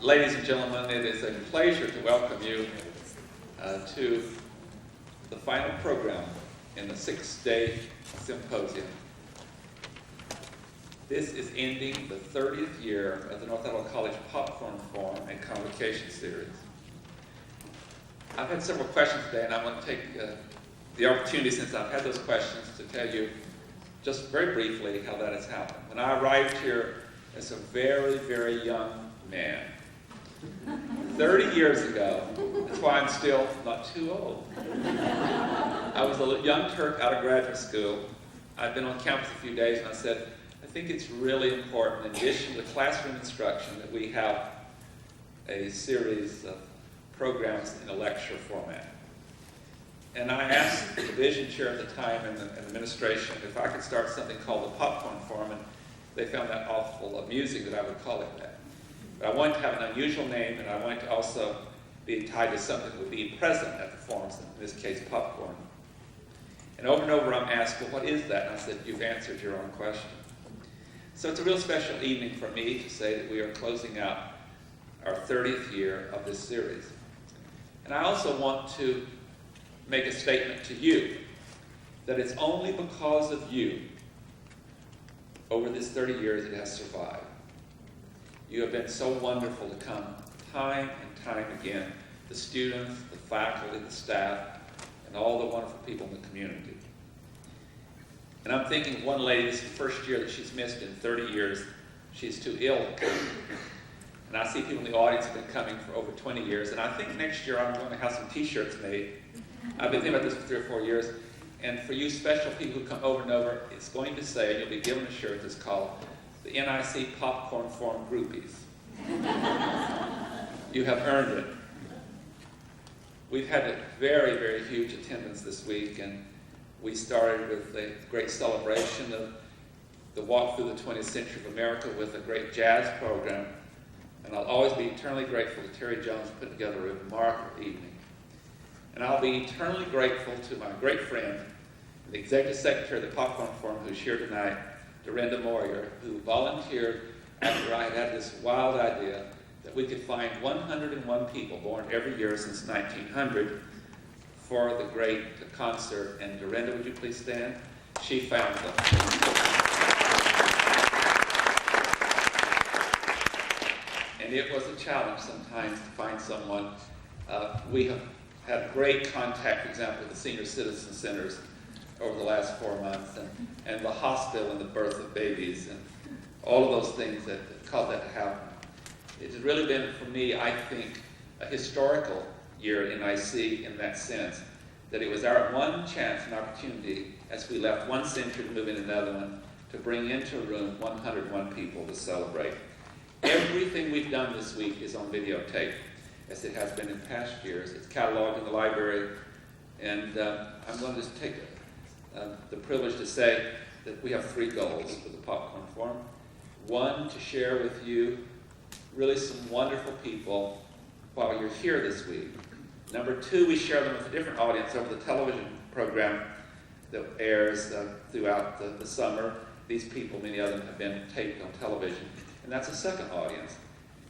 Ladies and gentlemen, it is a pleasure to welcome you to the final program in the 6-day symposium. This is ending the 30th year of the North Idaho College Popcorn Forum and Convocation Series. I've had several questions today, and I want to take the opportunity, since I've had those questions, to tell you just very briefly how that has happened. When I arrived here as a very, very young man, 30 years ago, that's why I'm still not too old. I was a young Turk out of graduate school. I'd been on campus a few days, and I said, I think it's really important, in addition to classroom instruction, that we have a series of programs in a lecture format. And I asked the division chair at the time and the administration if I could start something called the Popcorn Forum, and they found that awful amusing that I would call it that. But I wanted to have an unusual name, and I wanted to also be tied to something that would be present at the forums, in this case, popcorn. And over I'm asked, well, what is that? And I said, you've answered your own question. So it's a real special evening for me to say that we are closing out our 30th year of this series. And I also want to make a statement to you that it's only because of you over this 30 years it has survived. You have been so wonderful to come time and time again, the students, the faculty, the staff, and all the wonderful people in the community. And I'm thinking of one lady, this is the first year that she's missed in 30 years. She's too ill to come. And I see people in the audience have been coming for over 20 years, and I think next year I'm going to have some t-shirts made. I've been thinking about this for 3 or 4 years, and for you special people who come over and over, it's going to say, you'll be given a shirt that's called the NIC Popcorn Forum Groupies. You have earned it. We've had a very, very huge attendance this week, and we started with a great celebration of the walk through the 20th century of America with a great jazz program. And I'll always be eternally grateful to Terry Jones for putting together a remarkable evening. And I'll be eternally grateful to my great friend, the Executive Secretary of the Popcorn Forum, who's here tonight, Dorinda Moyer, who volunteered after I had this wild idea that we could find 101 people born every year since 1900 for the great concert. And Dorinda, would you please stand? She found them. And it was a challenge sometimes to find someone. We have had great contact, for example, with the senior citizen centers over the last 4 months, and the hospital and the birth of babies, and all of those things that caused that to happen. It has really been, for me, I think, a historical year in IC in that sense, that it was our one chance and opportunity, as we left one century to move in another one, to bring into a room 101 people to celebrate. Everything we've done this week is on videotape, as it has been in past years. It's cataloged in the library, and I'm going to just take the privilege to say that we have 3 goals for the Popcorn Forum. 1, to share with you really some wonderful people while you're here this week. Number 2, we share them with a different audience over the television program that airs throughout the summer. These people, many of them, have been taped on television, and that's a second audience.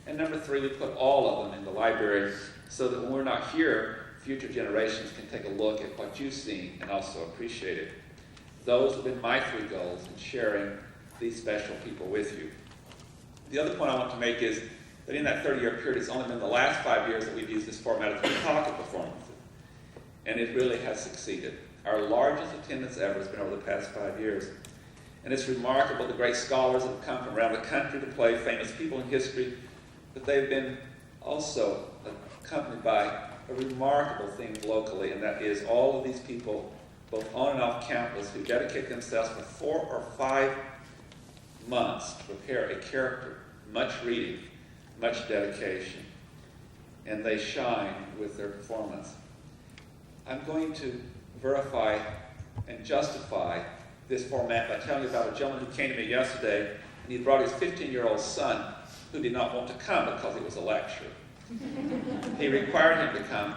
And number 3, we put all of them in the library so that when we're not here, future generations can take a look at what you've seen and also appreciate it. Those have been my 3 goals in sharing these special people with you. The other point I want to make is that in that 30-year period, it's only been the last 5 years that we've used this format of pocket performances. And it really has succeeded. Our largest attendance ever has been over the past 5 years. And it's remarkable, the great scholars that have come from around the country to play, famous people in history, but they've been also accompanied by a remarkable thing locally, and that is all of these people, both on and off campus, who dedicate themselves for 4 or 5 months to prepare a character, much reading, much dedication, and they shine with their performance. I'm going to verify and justify this format by telling you about a gentleman who came to me yesterday, and he brought his 15-year-old son, who did not want to come because it was a lecture. He required him to come,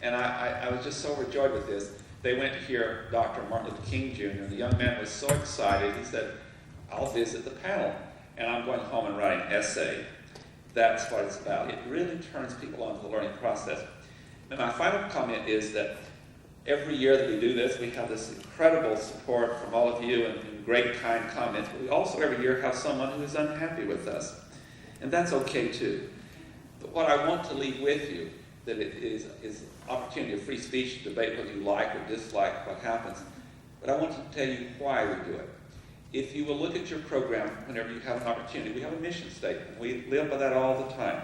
and I was just so overjoyed with this. They went to hear Dr. Martin Luther King Jr., and the young man was so excited, he said, I'll visit the panel, and I'm going home and write an essay. That's what it's about. It really turns people on to the learning process. And my final comment is that every year that we do this, we have this incredible support from all of you and great kind comments, but we also every year have someone who is unhappy with us. And that's okay too. But what I want to leave with you, that it is opportunity of free speech to debate whether you like or dislike what happens. But I want to tell you why we do it. If you will look at your program whenever you have an opportunity, we have a mission statement. We live by that all the time.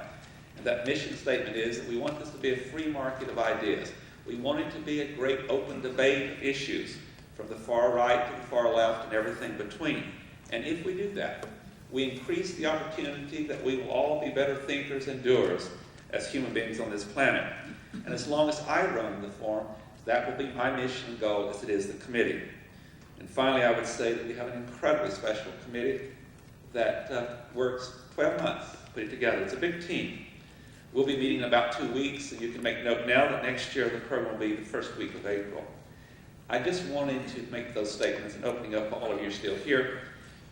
And that mission statement is that we want this to be a free market of ideas. We want it to be a great open debate of issues from the far right to the far left and everything between. And if we do that, we increase the opportunity that we will all be better thinkers and doers as human beings on this planet. And as long as I run the forum, that will be my mission and goal as it is the committee. And finally, I would say that we have an incredibly special committee that works 12 months to put it together. It's a big team. We'll be meeting in about 2 weeks, and you can make note now that next year the program will be the first week of April. I just wanted to make those statements and opening up all of you still here,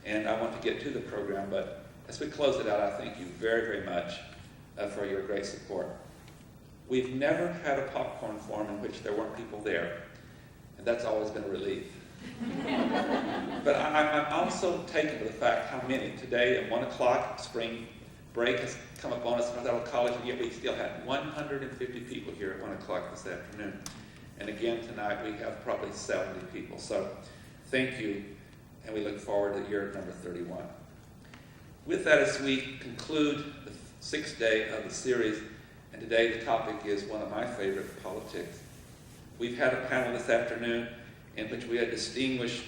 and I want to get to the program, but as we close it out, I thank you very, very much for your great support. We've never had a popcorn forum in which there weren't people there, and that's always been a relief. But I'm also taken to the fact how many today at 1 o'clock, spring break has come upon us at Idaho College, and yet we still had 150 people here at 1 o'clock this afternoon. And again tonight we have probably 70 people. So thank you, and we look forward to year number 31. With that, as we conclude the 6th day of the series, and today the topic is one of my favorite, politics. We've had a panel this afternoon in which we had distinguished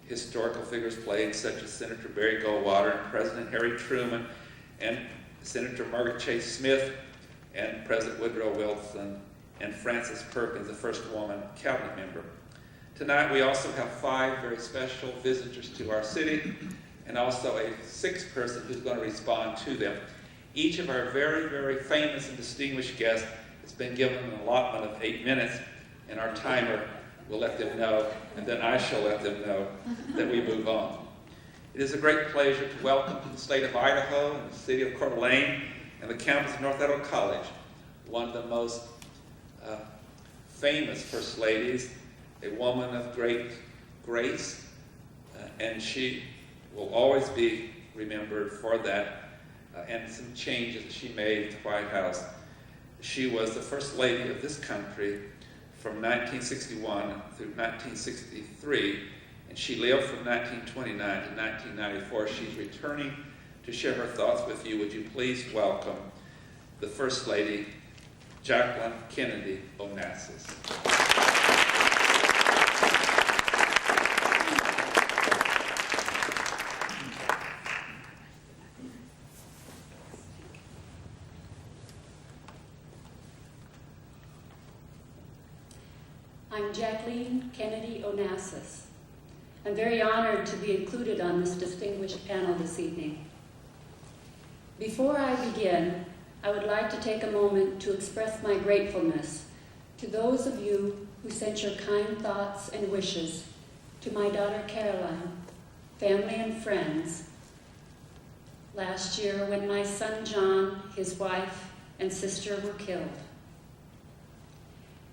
historical figures played, such as Senator Barry Goldwater and President Harry Truman, and Senator Margaret Chase Smith, and President Woodrow Wilson, and Frances Perkins, the first woman cabinet member. Tonight we also have 5 very special visitors to our city, and also a 6th person who's going to respond to them. Each of our very, very famous and distinguished guests has been given an allotment of 8 minutes, and our timer will let them know, and then I shall let them know that we move on. It is a great pleasure to welcome to the state of Idaho and the city of Coeur d'Alene and the campus of North Idaho College one of the most famous first ladies, a woman of great grace, and she will always be remembered for that and some changes that she made at the White House. She was the first lady of this country from 1961 through 1963, and she lived from 1929 to 1994. She's returning to share her thoughts with you. Would you please welcome the First Lady, Jacqueline Kennedy Onassis. I'm Jacqueline Kennedy Onassis. I'm very honored to be included on this distinguished panel this evening. Before I begin, I would like to take a moment to express my gratefulness to those of you who sent your kind thoughts and wishes to my daughter Caroline, family and friends, last year when my son John, his wife, and sister were killed.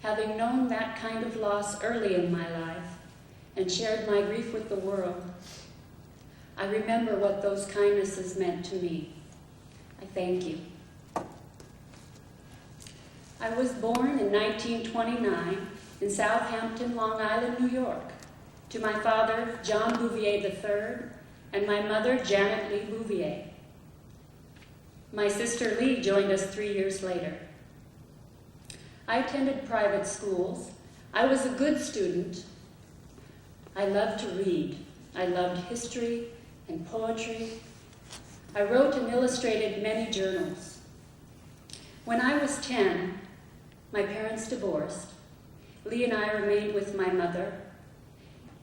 Having known that kind of loss early in my life and shared my grief with the world, I remember what those kindnesses meant to me. I thank you. I was born in 1929 in Southampton, Long Island, New York, to my father, John Bouvier III, and my mother, Janet Lee Bouvier. My sister Lee joined us 3 years later. I attended private schools. I was a good student. I loved to read. I loved history and poetry. I wrote and illustrated many journals. When I was 10, my parents divorced. Lee and I remained with my mother,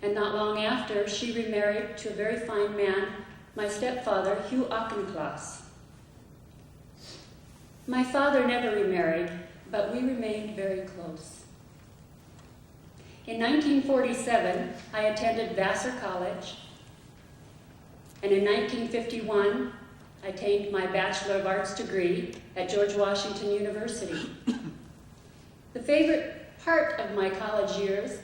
and not long after, she remarried to a very fine man, my stepfather, Hugh Auchincloss. My father never remarried, but we remained very close. In 1947, I attended Vassar College, and in 1951, I attained my Bachelor of Arts degree at George Washington University. The favorite part of my college years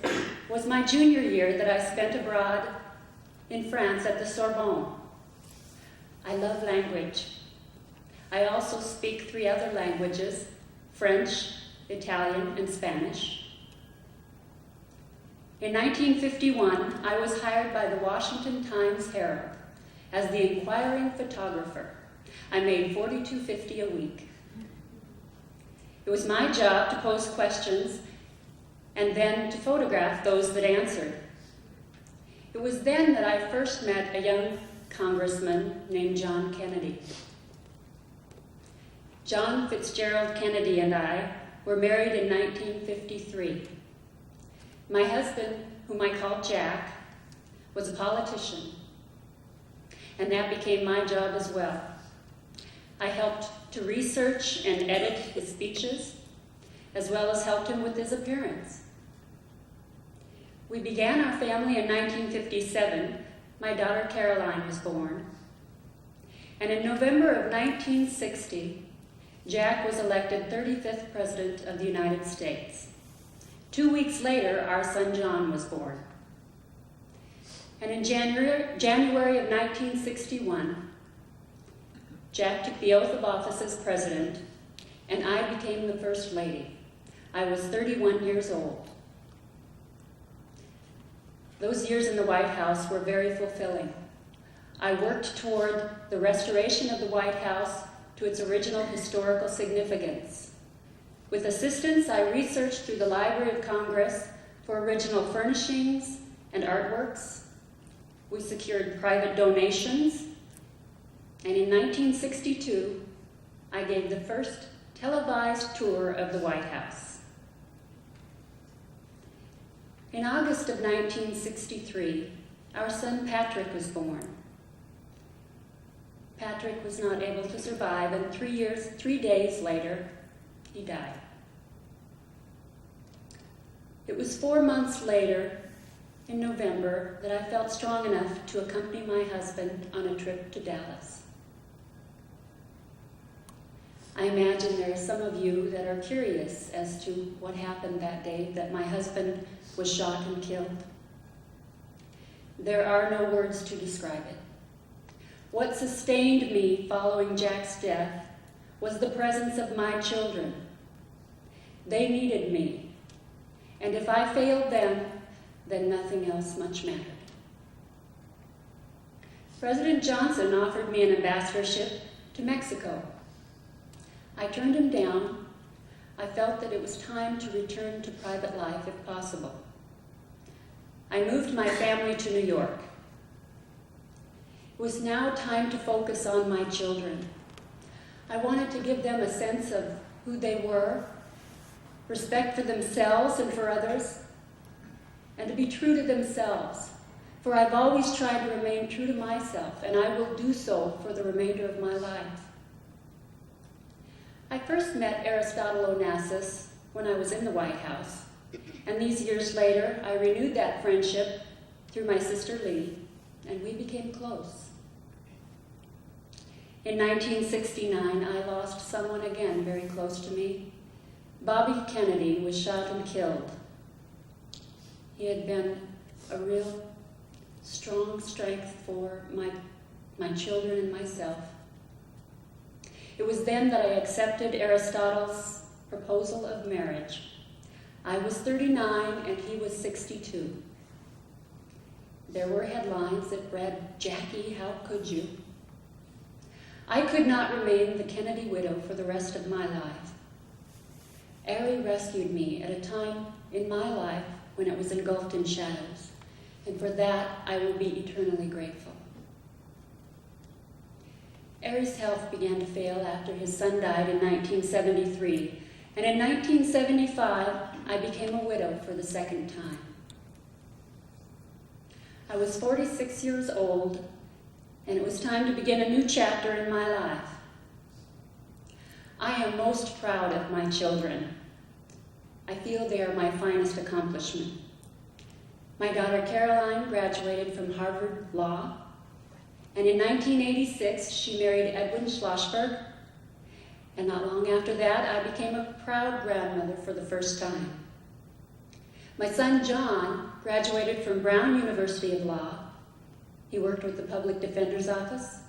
was my junior year that I spent abroad in France at the Sorbonne. I love language. I also speak 3 other languages, French, Italian, and Spanish. In 1951, I was hired by the Washington Times-Herald as the inquiring photographer. I made $42.50 a week. It was my job to pose questions and then to photograph those that answered. It was then that I first met a young congressman named John Kennedy. John Fitzgerald Kennedy and I were married in 1953. My husband, whom I called Jack, was a politician, and that became my job as well. I helped to research and edit his speeches, as well as helped him with his appearance. We began our family in 1957. My daughter Caroline was born. And in November of 1960, Jack was elected 35th President of the United States. 2 weeks later, our son John was born. And in January of 1961, Jack took the oath of office as president, and I became the First Lady. I was 31 years old. Those years in the White House were very fulfilling. I worked toward the restoration of the White House to its original historical significance. With assistance, I researched through the Library of Congress for original furnishings and artworks. We secured private donations, and in 1962, I gave the first televised tour of the White House. In August of 1963, our son Patrick was born. Patrick was not able to survive, and 3 days later, he died. It was 4 months later, in November, that I felt strong enough to accompany my husband on a trip to Dallas. I imagine there are some of you that are curious as to what happened that day that my husband was shot and killed. There are no words to describe it. What sustained me following Jack's death was the presence of my children. They needed me, and if I failed them, then nothing else much mattered. President Johnson offered me an ambassadorship to Mexico. I turned him down. I felt that it was time to return to private life if possible. I moved my family to New York. It was now time to focus on my children. I wanted to give them a sense of who they were, respect for themselves and for others, and to be true to themselves. For I've always tried to remain true to myself, and I will do so for the remainder of my life. I first met Aristotle Onassis when I was in the White House, and these years later, I renewed that friendship through my sister Lee, and we became close. In 1969, I lost someone again very close to me. Bobby Kennedy was shot and killed. He had been a real strong strength for my children and myself. It was then that I accepted Aristotle's proposal of marriage. I was 39 and he was 62. There were headlines that read, "Jackie, how could you?" I could not remain the Kennedy widow for the rest of my life. Ari rescued me at a time in my life when it was engulfed in shadows, and for that I will be eternally grateful. Ari's health began to fail after his son died in 1973, and in 1975 I became a widow for the second time. I was 46 years old, and it was time to begin a new chapter in my life. I am most proud of my children. I feel they are my finest accomplishment. My daughter Caroline graduated from Harvard Law, And in 1986, she married Edwin Schlossberg. And not long after that, I became a proud grandmother for the first time. My son John graduated from Brown University of Law. He worked with the Public Defender's Office.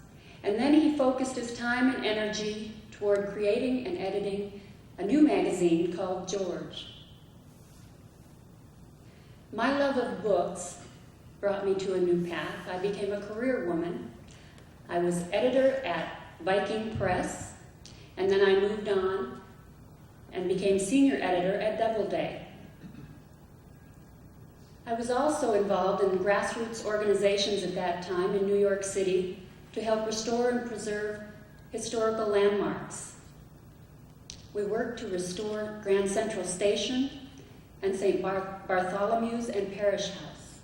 And then he focused his time and energy toward creating and editing a new magazine called George. My love of books brought me to a new path. I became a career woman. I was editor at Viking Press, and then I moved on and became senior editor at Doubleday. I was also involved in grassroots organizations at that time in New York City to help restore and preserve historical landmarks. We worked to restore Grand Central Station and St. Bartholomew's and Parish House.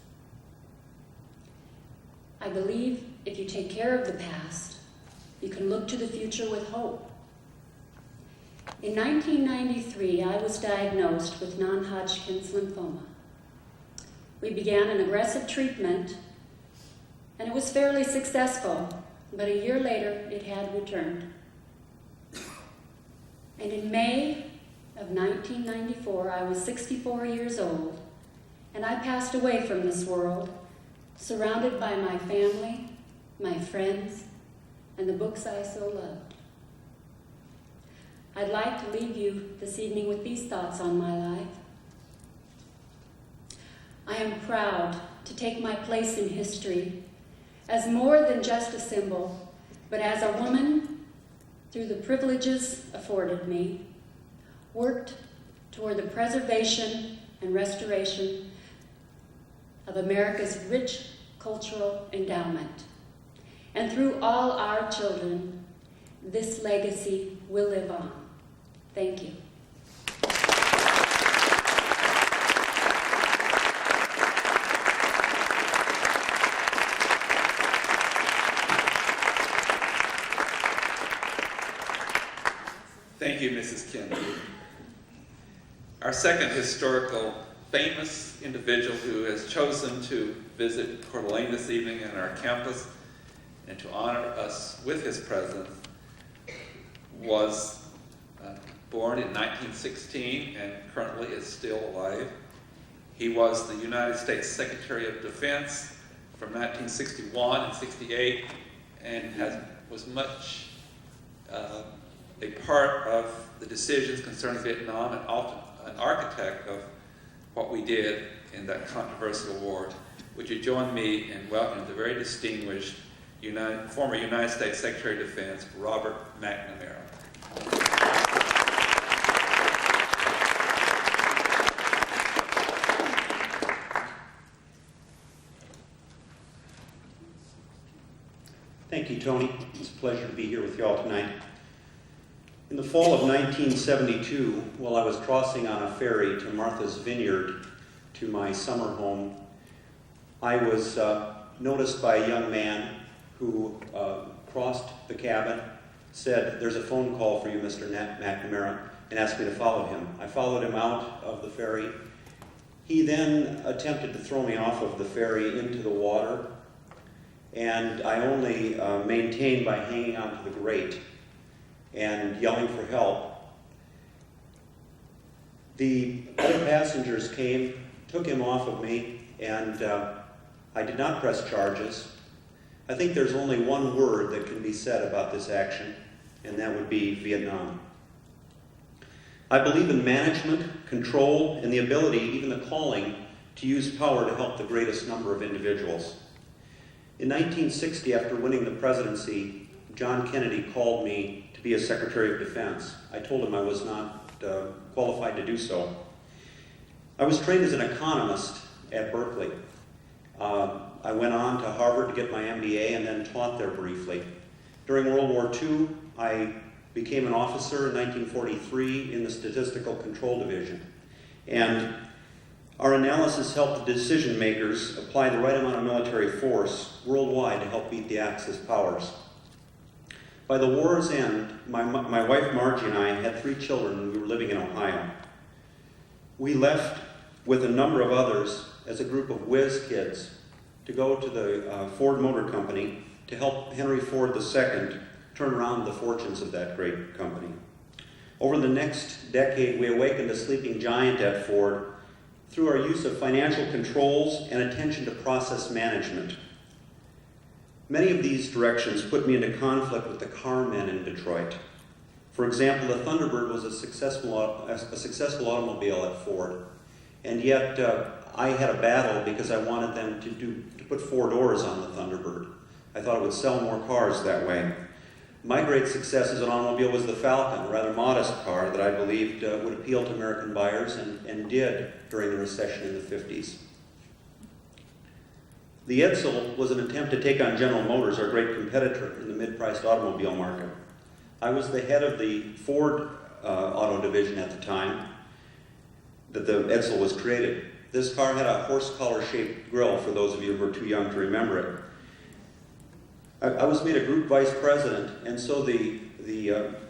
I believe if you take care of the past, you can look to the future with hope. In 1993, I was diagnosed with non-Hodgkin's lymphoma. We began an aggressive treatment, and it was fairly successful, but a year later, it had returned. And in May of 1994, I was 64 years old, and I passed away from this world, surrounded by my family, my friends, and the books I so loved. I'd like to leave you this evening with these thoughts on my life. I am proud to take my place in history as more than just a symbol, but as a woman, through the privileges afforded me, worked toward the preservation and restoration of America's rich cultural endowment. And through all our children, this legacy will live on. Thank you. Thank you, Mrs. Kennedy. Our second historical famous individual who has chosen to visit Coeur d'Alene this evening on our campus and to honor us with his presence was born in 1916 and currently is still alive. He was the United States Secretary of Defense from 1961 and 68 and was much a part of the decisions concerning Vietnam and often an architect of what we did in that controversial war. Would you join me in welcoming the very distinguished former United States Secretary of Defense, Robert McNamara. Thank you, Tony. It's a pleasure to be here with you all tonight. In the fall of 1972, while I was crossing on a ferry to Martha's Vineyard to my summer home, I was noticed by a young man who crossed the cabin, said, "There's a phone call for you, Mr. McNamara," and asked me to follow him. I followed him out of the ferry. He then attempted to throw me off of the ferry into the water, and I only maintained by hanging onto the grate and yelling for help. The other passengers came, took him off of me, and I did not press charges. I think there's only one word that can be said about this action, and that would be Vietnam. I believe in management, control, and the ability, even the calling, to use power to help the greatest number of individuals. In 1960, after winning the presidency, John Kennedy called me to be a Secretary of Defense. I told him I was not qualified to do so. I was trained as an economist at Berkeley. I went on to Harvard to get my MBA and then taught there briefly. During World War II, I became an officer in 1943 in the Statistical Control Division. And our analysis helped the decision makers apply the right amount of military force worldwide to help beat the Axis powers. By the war's end, my wife Margie and I had 3 children and we were living in Ohio. We left with a number of others as a group of whiz kids to go to the Ford Motor Company to help Henry Ford II turn around the fortunes of that great company. Over the next decade, we awakened a sleeping giant at Ford through our use of financial controls and attention to process management. Many of these directions put me into conflict with the car men in Detroit. For example, the Thunderbird was a successful automobile at Ford, and yet I had a battle because I wanted them to put 4 doors on the Thunderbird. I thought it would sell more cars that way. My great success as an automobile was the Falcon, a rather modest car that I believed would appeal to American buyers and did during the recession in the 50s. The Edsel was an attempt to take on General Motors, our great competitor in the mid-priced automobile market. I was the head of the Ford auto division at the time that the Edsel was created. This car had a horse collar-shaped grille, for those of you who are too young to remember it. I was made a group vice president, and so the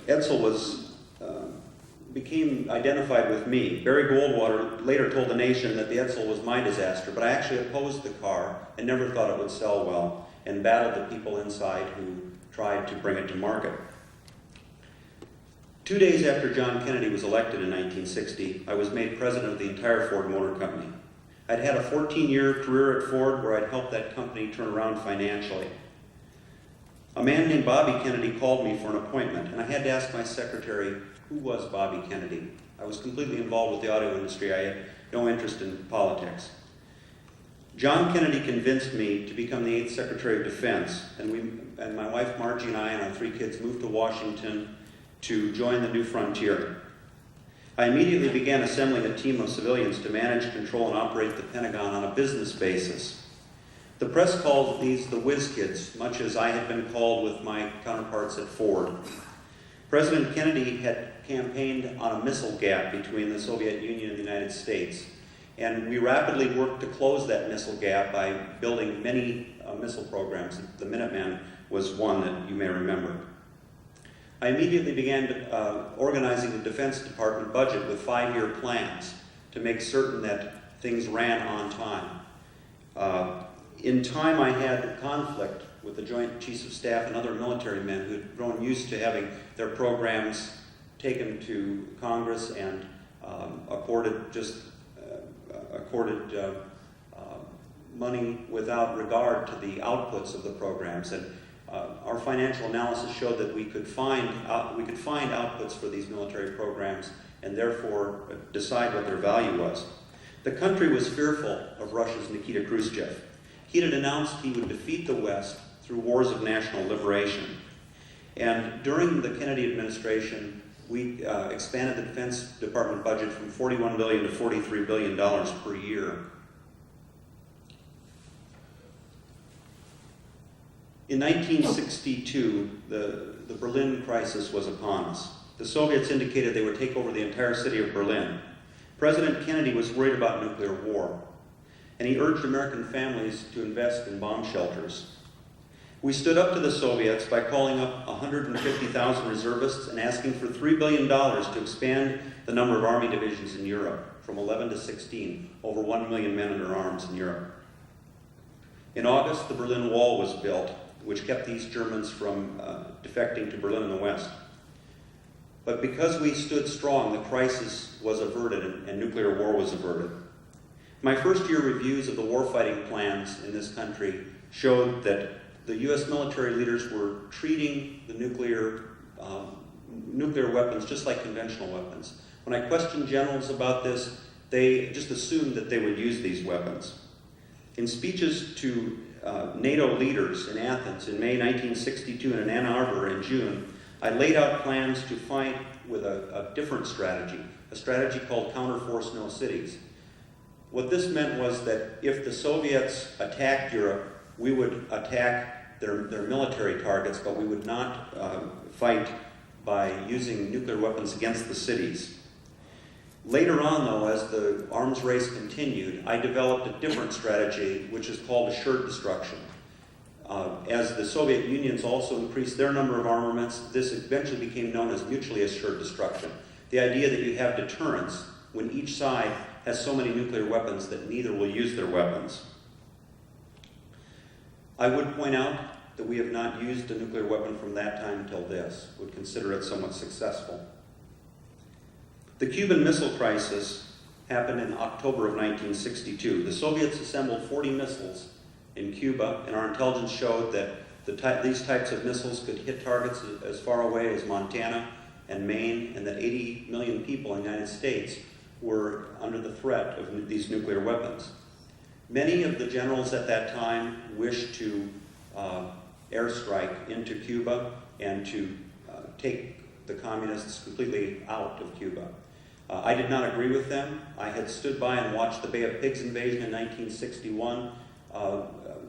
Edsel became identified with me. Barry Goldwater later told the nation that the Edsel was my disaster, but I actually opposed the car and never thought it would sell well, and battled the people inside who tried to bring it to market. 2 days after John Kennedy was elected in 1960, I was made president of the entire Ford Motor Company. I'd had a 14-year career at Ford where I'd helped that company turn around financially. A man named Bobby Kennedy called me for an appointment, and I had to ask my secretary, who was Bobby Kennedy? I was completely involved with the auto industry. I had no interest in politics. John Kennedy convinced me to become the 8th Secretary of Defense, and my wife Margie and I and our 3 kids moved to Washington to join the new frontier. I immediately began assembling a team of civilians to manage, control, and operate the Pentagon on a business basis. The press called these the whiz kids, much as I had been called with my counterparts at Ford. President Kennedy had campaigned on a missile gap between the Soviet Union and the United States, and we rapidly worked to close that missile gap by building many missile programs. The Minuteman was one that you may remember. I immediately began organizing the Defense Department budget with 5-year plans to make certain that things ran on time. In time, I had conflict with the Joint Chiefs of Staff and other military men who had grown used to having their programs taken to Congress and accorded money without regard to the outputs of the programs. And our financial analysis showed that we could find outputs for these military programs and therefore decide what their value was. The country was fearful of Russia's Nikita Khrushchev. He had announced he would defeat the West through wars of national liberation. And during the Kennedy administration, we expanded the Defense Department budget from $41 billion to $43 billion per year. In 1962, the Berlin crisis was upon us. The Soviets indicated they would take over the entire city of Berlin. President Kennedy was worried about nuclear war, and he urged American families to invest in bomb shelters. We stood up to the Soviets by calling up 150,000 reservists and asking for $3 billion to expand the number of army divisions in Europe from 11 to 16, over 1 million men under arms in Europe. In August, the Berlin Wall was built, which kept these Germans from defecting to Berlin in the West. But because we stood strong, the crisis was averted and nuclear war was averted. My first-year reviews of the warfighting plans in this country showed that the U.S. military leaders were treating the nuclear weapons just like conventional weapons. When I questioned generals about this, they just assumed that they would use these weapons. In speeches to NATO leaders in Athens in May 1962 and in Ann Arbor in June, I laid out plans to fight with a different strategy, a strategy called counterforce no cities. What this meant was that if the Soviets attacked Europe, we would attack their military targets, but we would not fight by using nuclear weapons against the cities. Later on, though, as the arms race continued, I developed a different strategy, which is called assured destruction. As the Soviet Unions also increased their number of armaments, this eventually became known as mutually assured destruction. The idea that you have deterrence when each side has so many nuclear weapons that neither will use their weapons. I would point out that we have not used a nuclear weapon from that time until this, would consider it somewhat successful. The Cuban Missile Crisis happened in October of 1962. The Soviets assembled 40 missiles in Cuba, and our intelligence showed that these types of missiles could hit targets as far away as Montana and Maine, and that 80 million people in the United States were under the threat of these nuclear weapons. Many of the generals at that time wished to airstrike into Cuba and to take the communists completely out of Cuba. I did not agree with them. I had stood by and watched the Bay of Pigs invasion in 1961.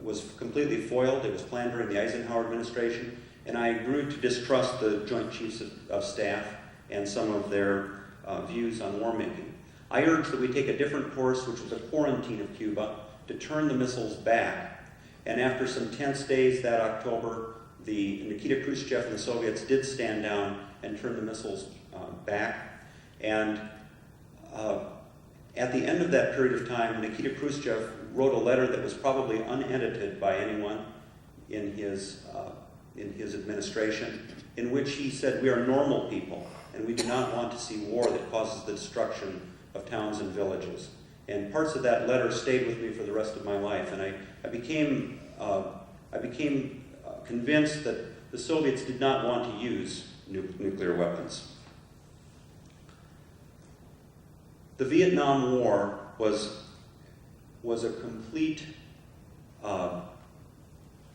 Was completely foiled. It was planned during the Eisenhower administration, and I grew to distrust the Joint Chiefs of Staff and some of their views on war making. I urged that we take a different course, which was a quarantine of Cuba, to turn the missiles back. And after some tense days that October, Nikita Khrushchev and the Soviets did stand down and turn the missiles back. And at the end of that period of time, Nikita Khrushchev wrote a letter that was probably unedited by anyone in his administration, in which he said, "We are normal people, and we do not want to see war that causes the destruction of towns and villages." And parts of that letter stayed with me for the rest of my life, and I became convinced that the Soviets did not want to use nuclear weapons. The Vietnam War was a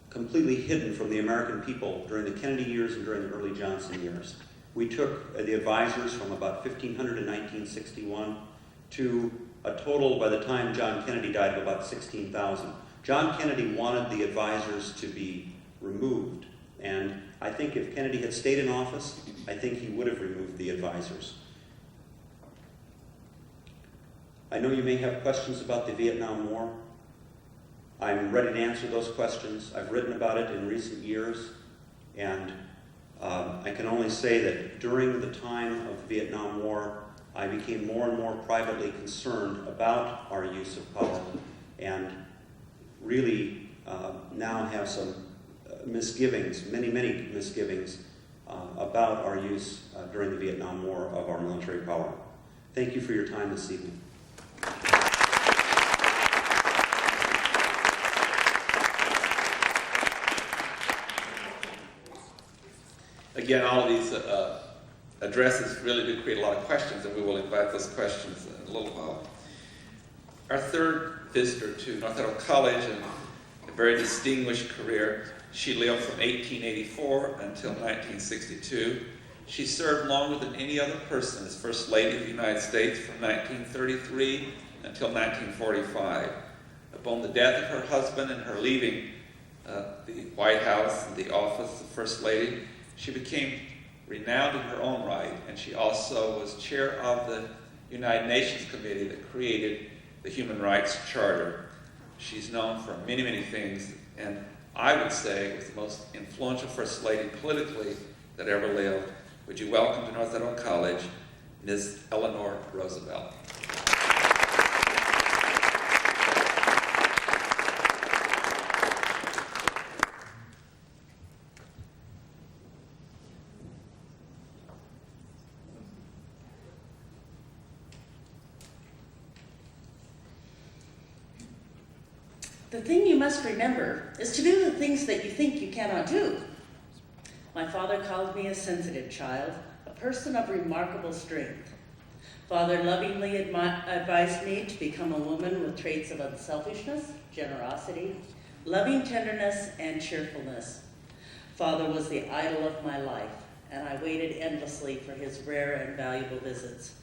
completely hidden from the American people during the Kennedy years and during the early Johnson years. We took the advisors from about 1,500 in 1961 to a total, by the time John Kennedy died, of about 16,000. John Kennedy wanted the advisors to be removed, and I think if Kennedy had stayed in office, I think he would have removed the advisors. I know you may have questions about the Vietnam War. I'm ready to answer those questions. I've written about it in recent years, and I can only say that during the time of the Vietnam War, I became more and more privately concerned about our use of power, and really now have some misgivings, many misgivings about our use during the Vietnam War of our military power. Thank you for your time this evening. Again, all of these addresses really do create a lot of questions, and we will invite those questions in a little while. Our third visitor to North Idaho College, and a very distinguished career. She lived from 1884 until 1962. She served longer than any other person as First Lady of the United States from 1933 until 1945. Upon the death of her husband and her leaving the White House and the office of First Lady, she became renowned in her own right, and she also was chair of the United Nations Committee that created the Human Rights Charter. She's known for many things, and I would say was the most influential First Lady politically that ever lived. Would you welcome to North Idaho College, Ms. Eleanor Roosevelt. The thing you must remember is to do the things that you think you cannot do. My father called me a sensitive child, a person of remarkable strength. Father lovingly advised me to become a woman with traits of unselfishness, generosity, loving tenderness, and cheerfulness. Father was the idol of my life, and I waited endlessly for his rare and valuable visits.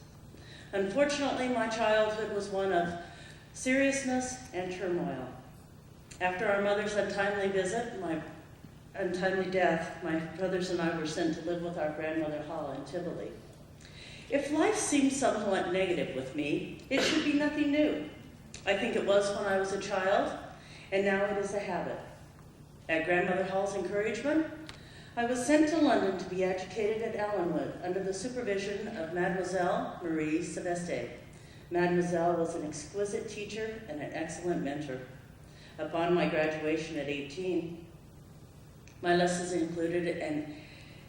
Unfortunately, my childhood was one of seriousness and turmoil. After our mother's untimely death, my brothers and I were sent to live with our grandmother Hall in Tivoli. If life seemed somewhat negative with me, it should be nothing new. I think it was when I was a child, and now it is a habit. At Grandmother Hall's encouragement, I was sent to London to be educated at Allenwood under the supervision of Mademoiselle Marie Seveste. Mademoiselle was an exquisite teacher and an excellent mentor. Upon my graduation at 18, My lessons included an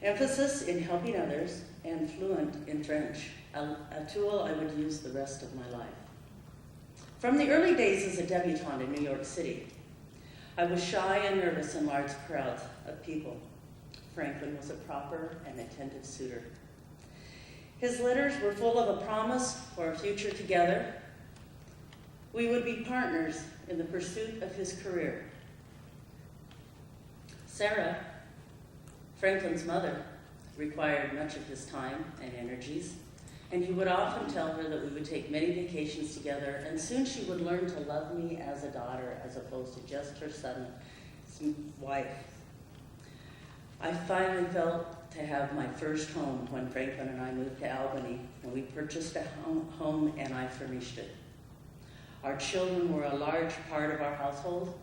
emphasis in helping others and fluent in French, a tool I would use the rest of my life. From the early days as a debutante in New York City, I was shy and nervous in large crowds of people. Franklin was a proper and attentive suitor. His letters were full of a promise for a future together. We would be partners in the pursuit of his career. Sarah, Franklin's mother, required much of his time and energies, and he would often tell her that we would take many vacations together, and soon she would learn to love me as a daughter as opposed to just her son's wife. I finally felt to have my first home when Franklin and I moved to Albany, and we purchased a home and I furnished it. Our children were a large part of our household.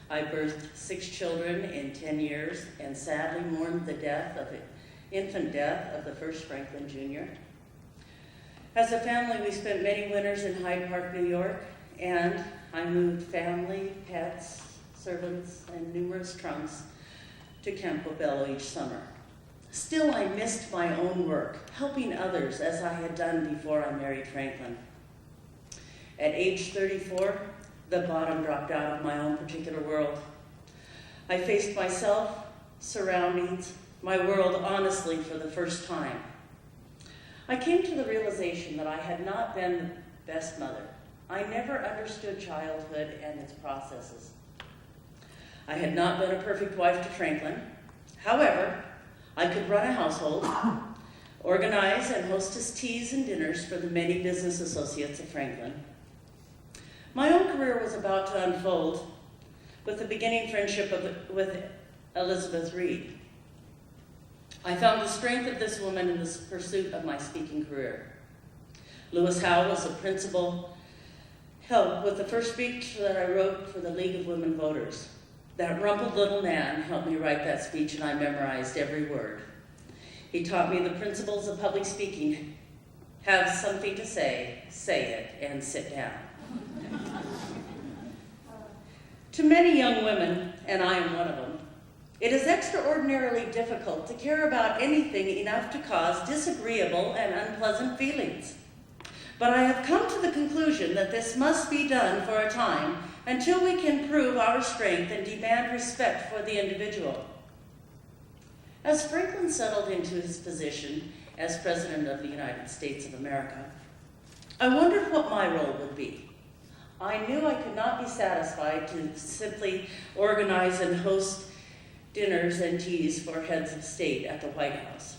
I birthed 6 children in 10 years and sadly mourned the infant death of the first Franklin Jr. As a family, we spent many winters in Hyde Park, New York, and I moved family, pets, servants, and numerous trunks to Campobello each summer. Still, I missed my own work, helping others as I had done before I married Franklin. At age 34, the bottom dropped out of my own particular world. I faced myself, surroundings, my world honestly for the first time. I came to the realization that I had not been the best mother. I never understood childhood and its processes. I had not been a perfect wife to Franklin. However, I could run a household, organize and hostess teas and dinners for the many business associates of Franklin. My own career was about to unfold with the beginning friendship with Elizabeth Reed. I found the strength of this woman in the pursuit of my speaking career. Lewis Howe was a principal help with the first speech that I wrote for the League of Women Voters. That rumpled little man helped me write that speech, and I memorized every word. He taught me the principles of public speaking. Have something to say it, and sit down. To many young women, and I am one of them, it is extraordinarily difficult to care about anything enough to cause disagreeable and unpleasant feelings. But I have come to the conclusion that this must be done for a time until we can prove our strength and demand respect for the individual. As Franklin settled into his position as President of the United States of America, I wondered what my role would be. I knew I could not be satisfied to simply organize and host dinners and teas for heads of state at the White House.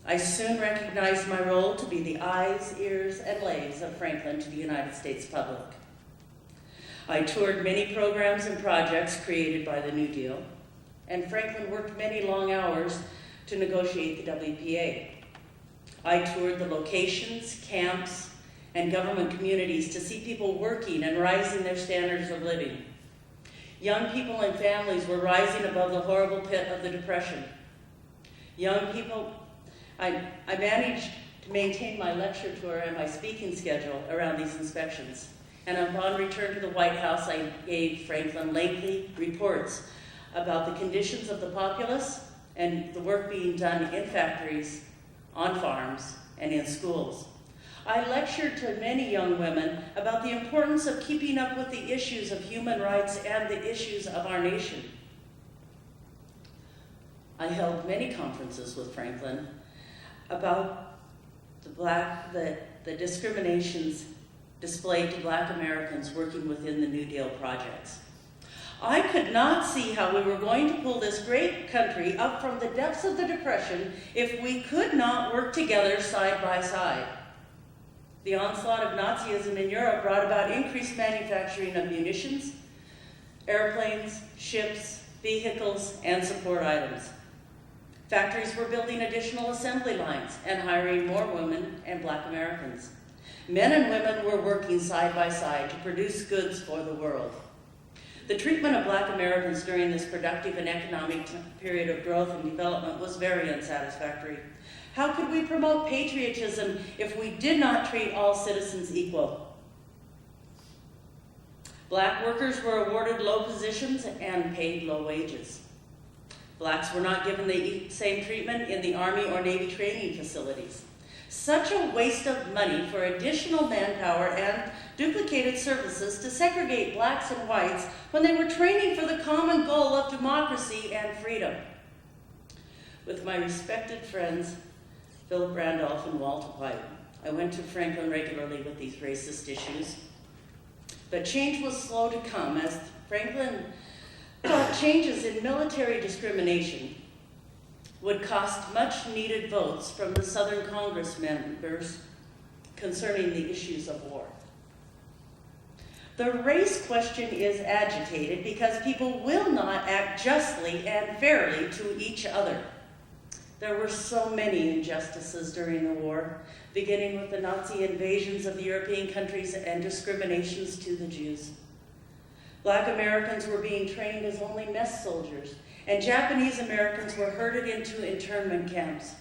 I soon recognized my role to be the eyes, ears, and legs of Franklin to the United States public. I toured many programs and projects created by the New Deal, and Franklin worked many long hours to negotiate the WPA. I toured the locations, camps, and government communities to see people working and rising their standards of living. Young people and families were rising above the horrible pit of the Depression. Young people, I managed to maintain my lecture tour and my speaking schedule around these inspections. And upon return to the White House, I gave Franklin lengthy reports about the conditions of the populace and the work being done in factories, on farms, and in schools. I lectured to many young women about the importance of keeping up with the issues of human rights and the issues of our nation. I held many conferences with Franklin about the discriminations displayed to Black Americans working within the New Deal projects. I could not see how we were going to pull this great country up from the depths of the Depression if we could not work together side by side. The onslaught of Nazism in Europe brought about increased manufacturing of munitions, airplanes, ships, vehicles, and support items. Factories were building additional assembly lines and hiring more women and Black Americans. Men and women were working side by side to produce goods for the world. The treatment of Black Americans during this productive and economic period of growth and development was very unsatisfactory. How could we promote patriotism if we did not treat all citizens equal? Black workers were awarded low positions and paid low wages. Blacks were not given the same treatment in the Army or Navy training facilities. Such a waste of money for additional manpower and duplicated services to segregate blacks and whites when they were training for the common goal of democracy and freedom. With my respected friends, Philip Randolph and Walter White, I went to Franklin regularly with these racist issues. But change was slow to come as Franklin thought changes in military discrimination would cost much needed votes from the Southern Congress members concerning the issues of war. The race question is agitated because people will not act justly and fairly to each other. There were so many injustices during the war, beginning with the Nazi invasions of the European countries and discriminations to the Jews. Black Americans were being trained as only mess soldiers, and Japanese Americans were herded into internment camps.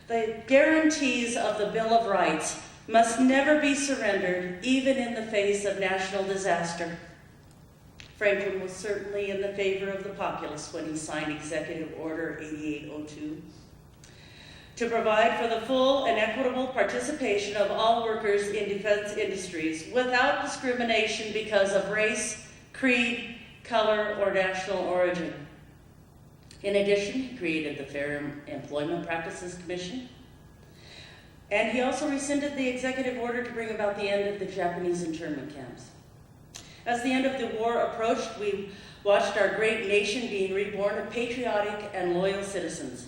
The guarantees of the Bill of Rights must never be surrendered, even in the face of national disaster. Franklin was certainly in the favor of the populace when he signed Executive Order 8802 to provide for the full and equitable participation of all workers in defense industries without discrimination because of race, creed, color, or national origin. In addition, he created the Fair Employment Practices Commission, and he also rescinded the executive order to bring about the end of the Japanese internment camps. As the end of the war approached, we watched our great nation being reborn of patriotic and loyal citizens.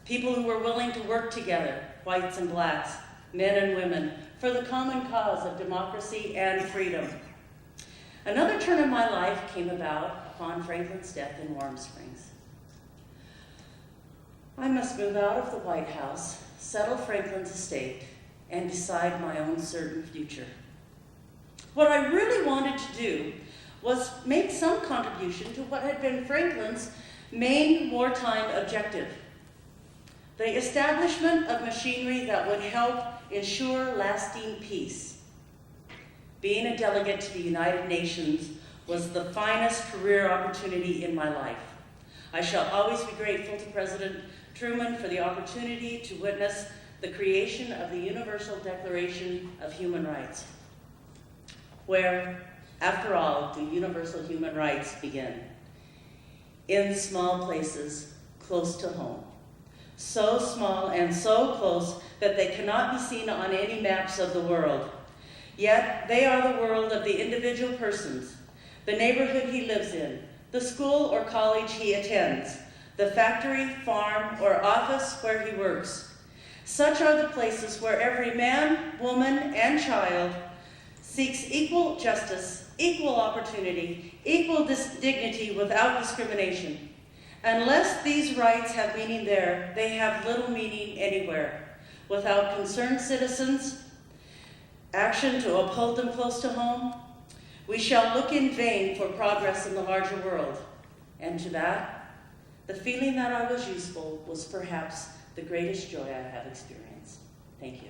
People who were willing to work together, whites and blacks, men and women, for the common cause of democracy and freedom. Another turn of my life came about upon Franklin's death in Warm Springs. I must move out of the White House, settle Franklin's estate, and decide my own certain future. What I really wanted to do was make some contribution to what had been Franklin's main wartime objective: the establishment of machinery that would help ensure lasting peace. Being a delegate to the United Nations was the finest career opportunity in my life. I shall always be grateful to President Truman for the opportunity to witness the creation of the Universal Declaration of Human Rights. Where, after all, do universal human rights begin? In small places, close to home. So small and so close that they cannot be seen on any maps of the world. Yet they are the world of the individual persons, the neighborhood he lives in, the school or college he attends, the factory, farm, or office where he works. Such are the places where every man, woman, and child seeks equal justice, equal opportunity, equal dignity without discrimination. Unless these rights have meaning there, they have little meaning anywhere. Without concerned citizens, action to uphold them close to home, we shall look in vain for progress in the larger world. And to that, the feeling that I was useful was perhaps the greatest joy I have experienced. Thank you.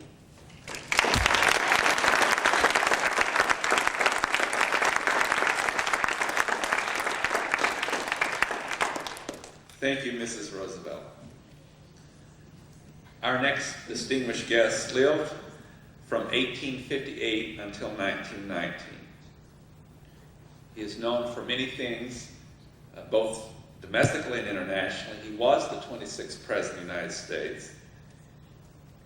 Thank you, Mrs. Roosevelt. Our next distinguished guest lived from 1858 until 1919. He is known for many things, both domestically and internationally. He was the 26th President of the United States.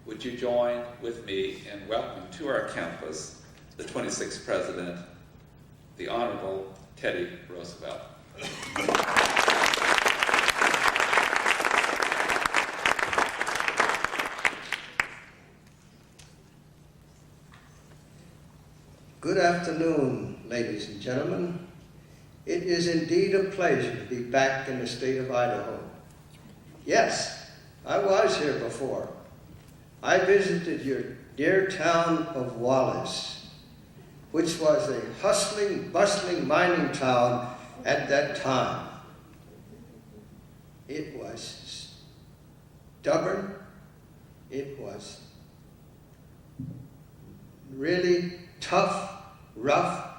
Would you join with me in welcoming to our campus the 26th President, the Honorable Teddy Roosevelt. Good afternoon, ladies and gentlemen. It is indeed a pleasure to be back in the state of Idaho. Yes, I was here before. I visited your dear town of Wallace, which was a hustling, bustling mining town at that time. It was stubborn. It was really tough, rough.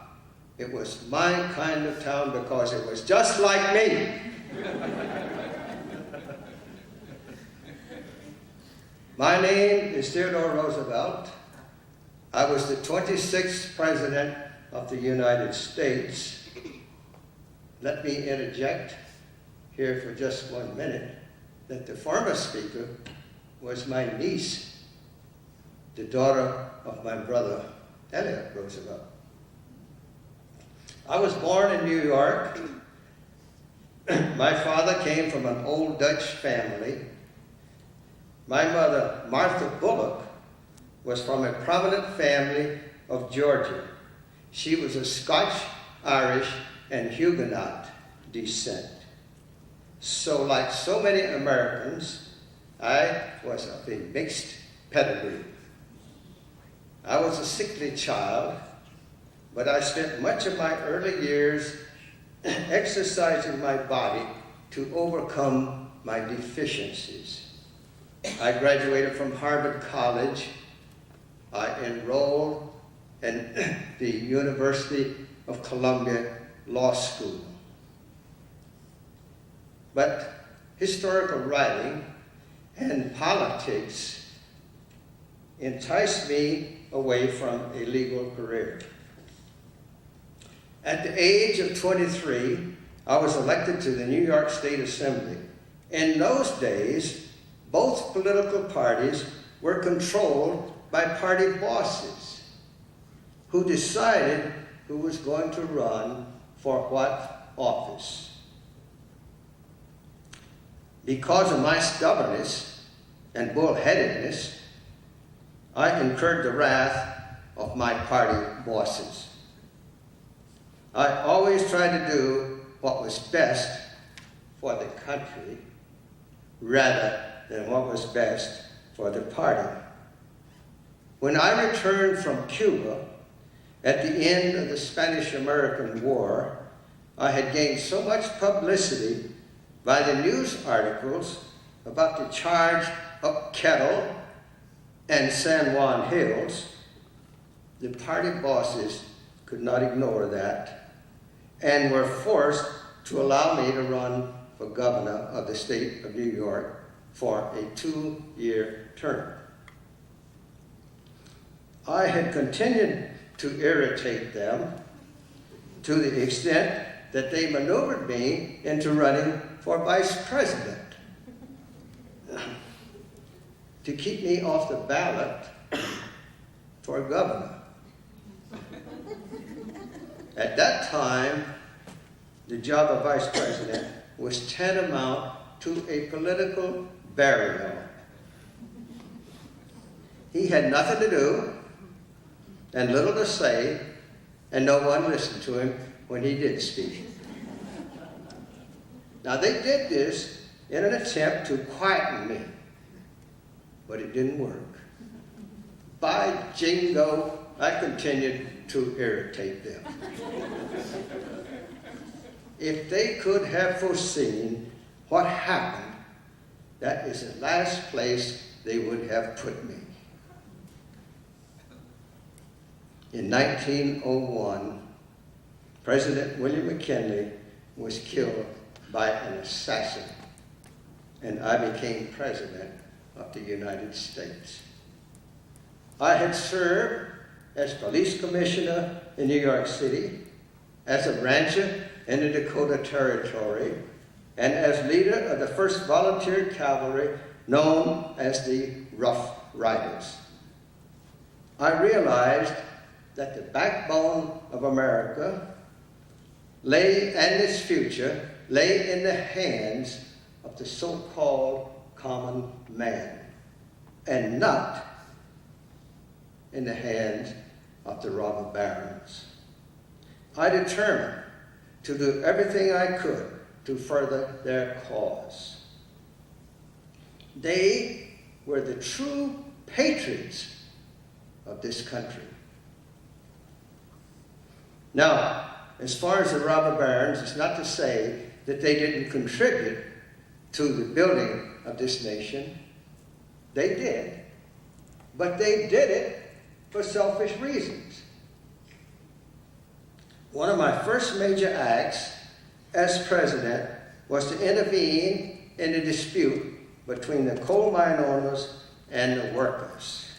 It was my kind of town because it was just like me. My name is Theodore Roosevelt. I was the 26th President of the United States. Let me interject here for just 1 minute that the former speaker was my niece, the daughter of my brother, Elliott Roosevelt. I was born in New York. My father came from an old Dutch family. My mother, Martha Bullock, was from a prominent family of Georgia. She was of Scotch, Irish, and Huguenot descent. So like so many Americans, I was of a mixed pedigree. I was a sickly child, but I spent much of my early years exercising my body to overcome my deficiencies. I graduated from Harvard College. I enrolled in the University of Columbia Law School. But historical writing and politics enticed me away from a legal career. At the age of 23, I was elected to the New York State Assembly. In those days, both political parties were controlled by party bosses who decided who was going to run for what office. Because of my stubbornness and bullheadedness, I incurred the wrath of my party bosses. I always tried to do what was best for the country rather than what was best for the party. When I returned from Cuba at the end of the Spanish-American War, I had gained so much publicity by the news articles about the charge up Kettle and San Juan Hills. The party bosses could not ignore that and were forced to allow me to run for governor of the state of New York for a 2-year term. I had continued to irritate them to the extent that they maneuvered me into running for vice president to keep me off the ballot for governor. At that time, the job of vice president was tantamount to a political burial. He had nothing to do and little to say, and no one listened to him when he did speak. Now, they did this in an attempt to quieten me, but it didn't work. By jingo, I continued to irritate them. If they could have foreseen what happened, that is the last place they would have put me. In 1901, President William McKinley was killed by an assassin, and I became president of the United States. I had served as police commissioner in New York City, as a rancher in the Dakota Territory, and as leader of the 1st Volunteer Cavalry, known as the Rough Riders. I realized that the backbone of America and its future lay in the hands of the so-called common man, and not in the hands of the robber barons. I determined to do everything I could to further their cause. They were the true patriots of this country. Now, as far as the robber barons, it's not to say that they didn't contribute to the building of this nation. They did. But they did it for selfish reasons. One of my first major acts as president was to intervene in the dispute between the coal mine owners and the workers.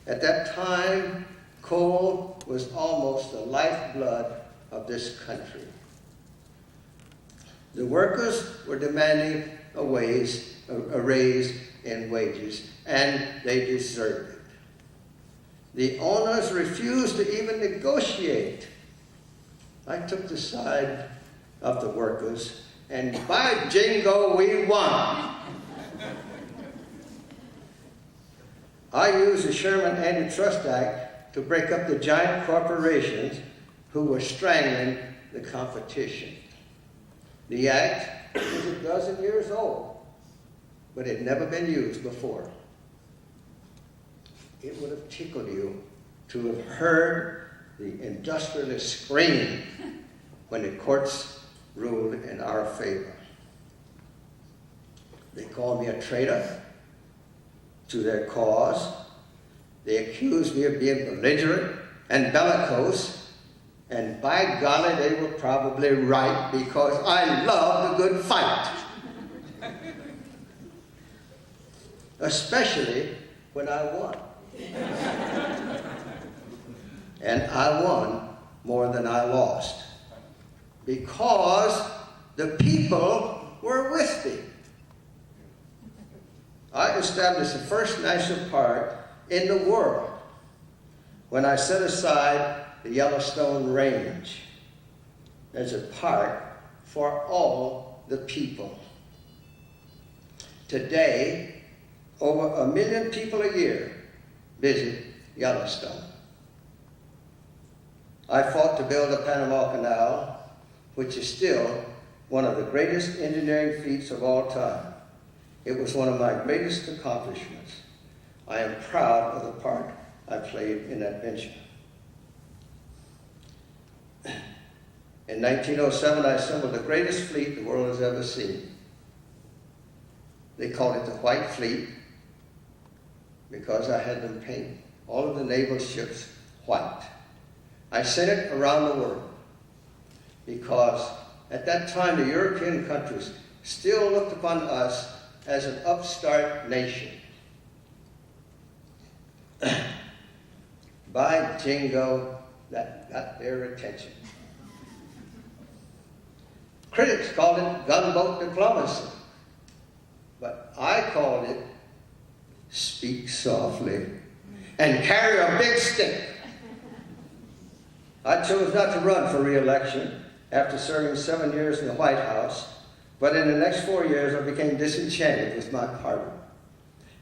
At that time, coal was almost the lifeblood of this country. The workers were demanding a raise in wages, and they deserved it. The owners refused to even negotiate. I took the side of the workers, and by jingo, we won. I used the Sherman Antitrust Act to break up the giant corporations who were strangling the competition. The act is a dozen years old, but it had never been used before. It would have tickled you to have heard the industrialists scream when the courts ruled in our favor. They called me a traitor to their cause. They accused me of being belligerent and bellicose, and by golly, they were probably right, because I love a good fight. Especially when I won. And I won more than I lost, because the people were with me. I established the first national park in the world when I set aside the Yellowstone Range as a park for all the people. Today, over 1 million people a year visit Yellowstone. I fought to build the Panama Canal, which is still one of the greatest engineering feats of all time. It was one of my greatest accomplishments. I am proud of the part I played in that venture. In 1907, I assembled the greatest fleet the world has ever seen. They called it the White Fleet because I had them paint all of the naval ships white. I sent it around the world because at that time the European countries still looked upon us as an upstart nation. By jingo, that got their attention. Critics called it gunboat diplomacy, but I called it speak softly and carry a big stick. I chose not to run for re-election after serving 7 years in the White House, but in the next 4 years I became disenchanted with my party.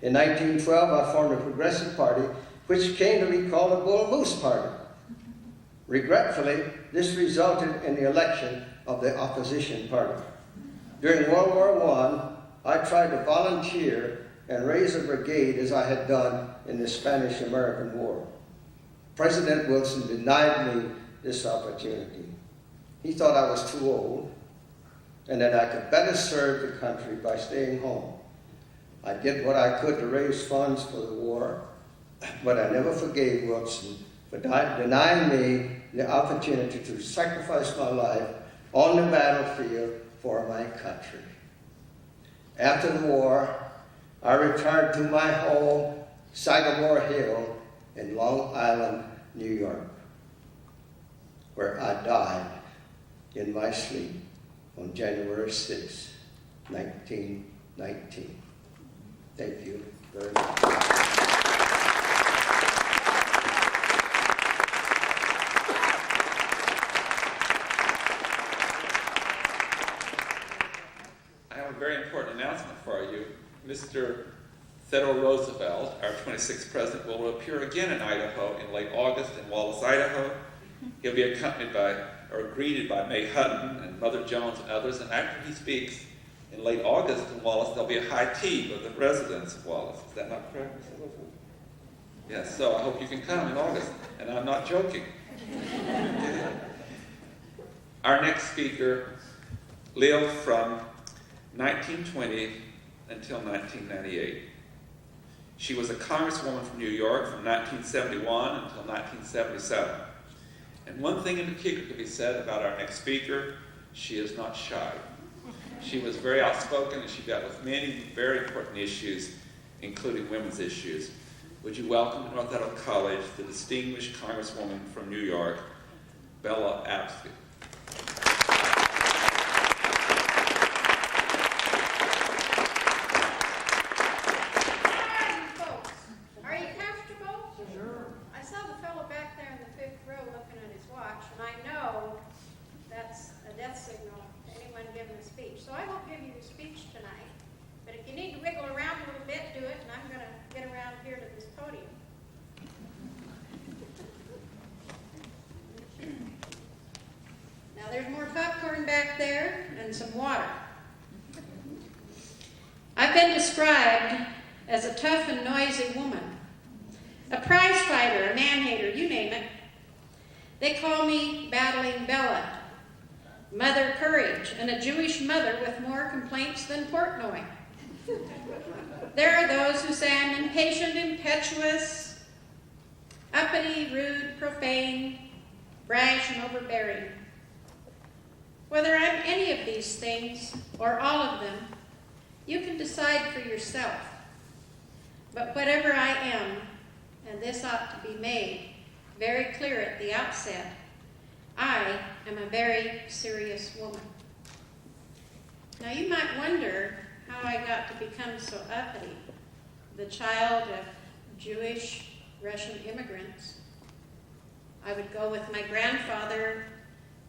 In 1912, I formed a progressive party, which came to be called the Bull Moose Party. Regretfully, this resulted in the election of the opposition party. During World War I tried to volunteer and raise a brigade as I had done in the Spanish-American War. President Wilson denied me this opportunity. He thought I was too old and that I could better serve the country by staying home. I did what I could to raise funds for the war, but I never forgave Wilson for denying me the opportunity to sacrifice my life on the battlefield for my country. After the war, I retired to my home, Sagamore Hill, in Long Island, New York, where I died in my sleep on January 6, 1919. Thank you very much. I have a very important announcement for you. Mr. Theodore Roosevelt, our 26th president, will appear again in Idaho in late August in Wallace, Idaho. He'll be accompanied by, or greeted by May Hutton and Mother Jones and others, and after he speaks in late August in Wallace, there'll be a high tea with the residents of Wallace. Is that not correct, Mr. Roosevelt? Yes, so I hope you can come in August, and I'm not joking. Our next speaker lived from 1920 until 1998. She was a congresswoman from New York from 1971 until 1977. And one thing in particular to be said about our next speaker, she is not shy. She was very outspoken and she dealt with many very important issues including women's issues. Would you welcome to North Idaho College the distinguished Congresswoman from New York, Bella Absky. So I won't give you a speech tonight, but if you need to wiggle around a little bit, do it, and I'm going to get around here to this podium. Now there's more popcorn back there and some water. I've been described as a tough and noisy woman, a prize fighter, a man-hater, you name it. They call me Battling Bella, Mother Courage, and a Jewish mother with more complaints than Portnoy. There are those who say I'm impatient, impetuous, uppity, rude, profane, brash, and overbearing. Whether I'm any of these things, or all of them, you can decide for yourself. But whatever I am, and this ought to be made very clear at the outset, I am a very serious woman. Now you might wonder how I got to become so uppity, the child of Jewish Russian immigrants. I would go with my grandfather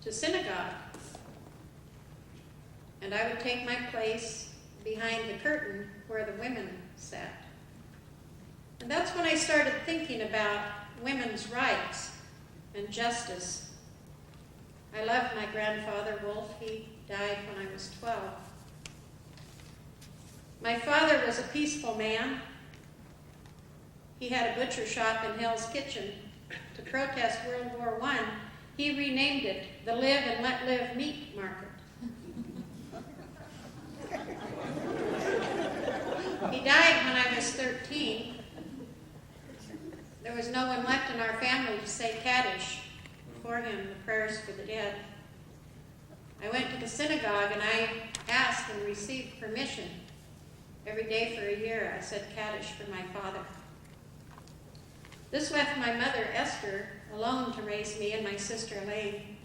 to synagogue, and I would take my place behind the curtain where the women sat. And that's when I started thinking about women's rights and justice. I loved my grandfather, Wolf. He died when I was 12. My father was a peaceful man. He had a butcher shop in Hell's Kitchen. To protest World War I, he renamed it the Live and Let Live Meat Market. He died when I was 13. There was no one left in our family to say Kaddish for him, the prayers for the dead. I went to the synagogue and I asked and received permission. Every day for a year I said Kaddish for my father. This left my mother, Esther, alone to raise me and my sister, Elaine.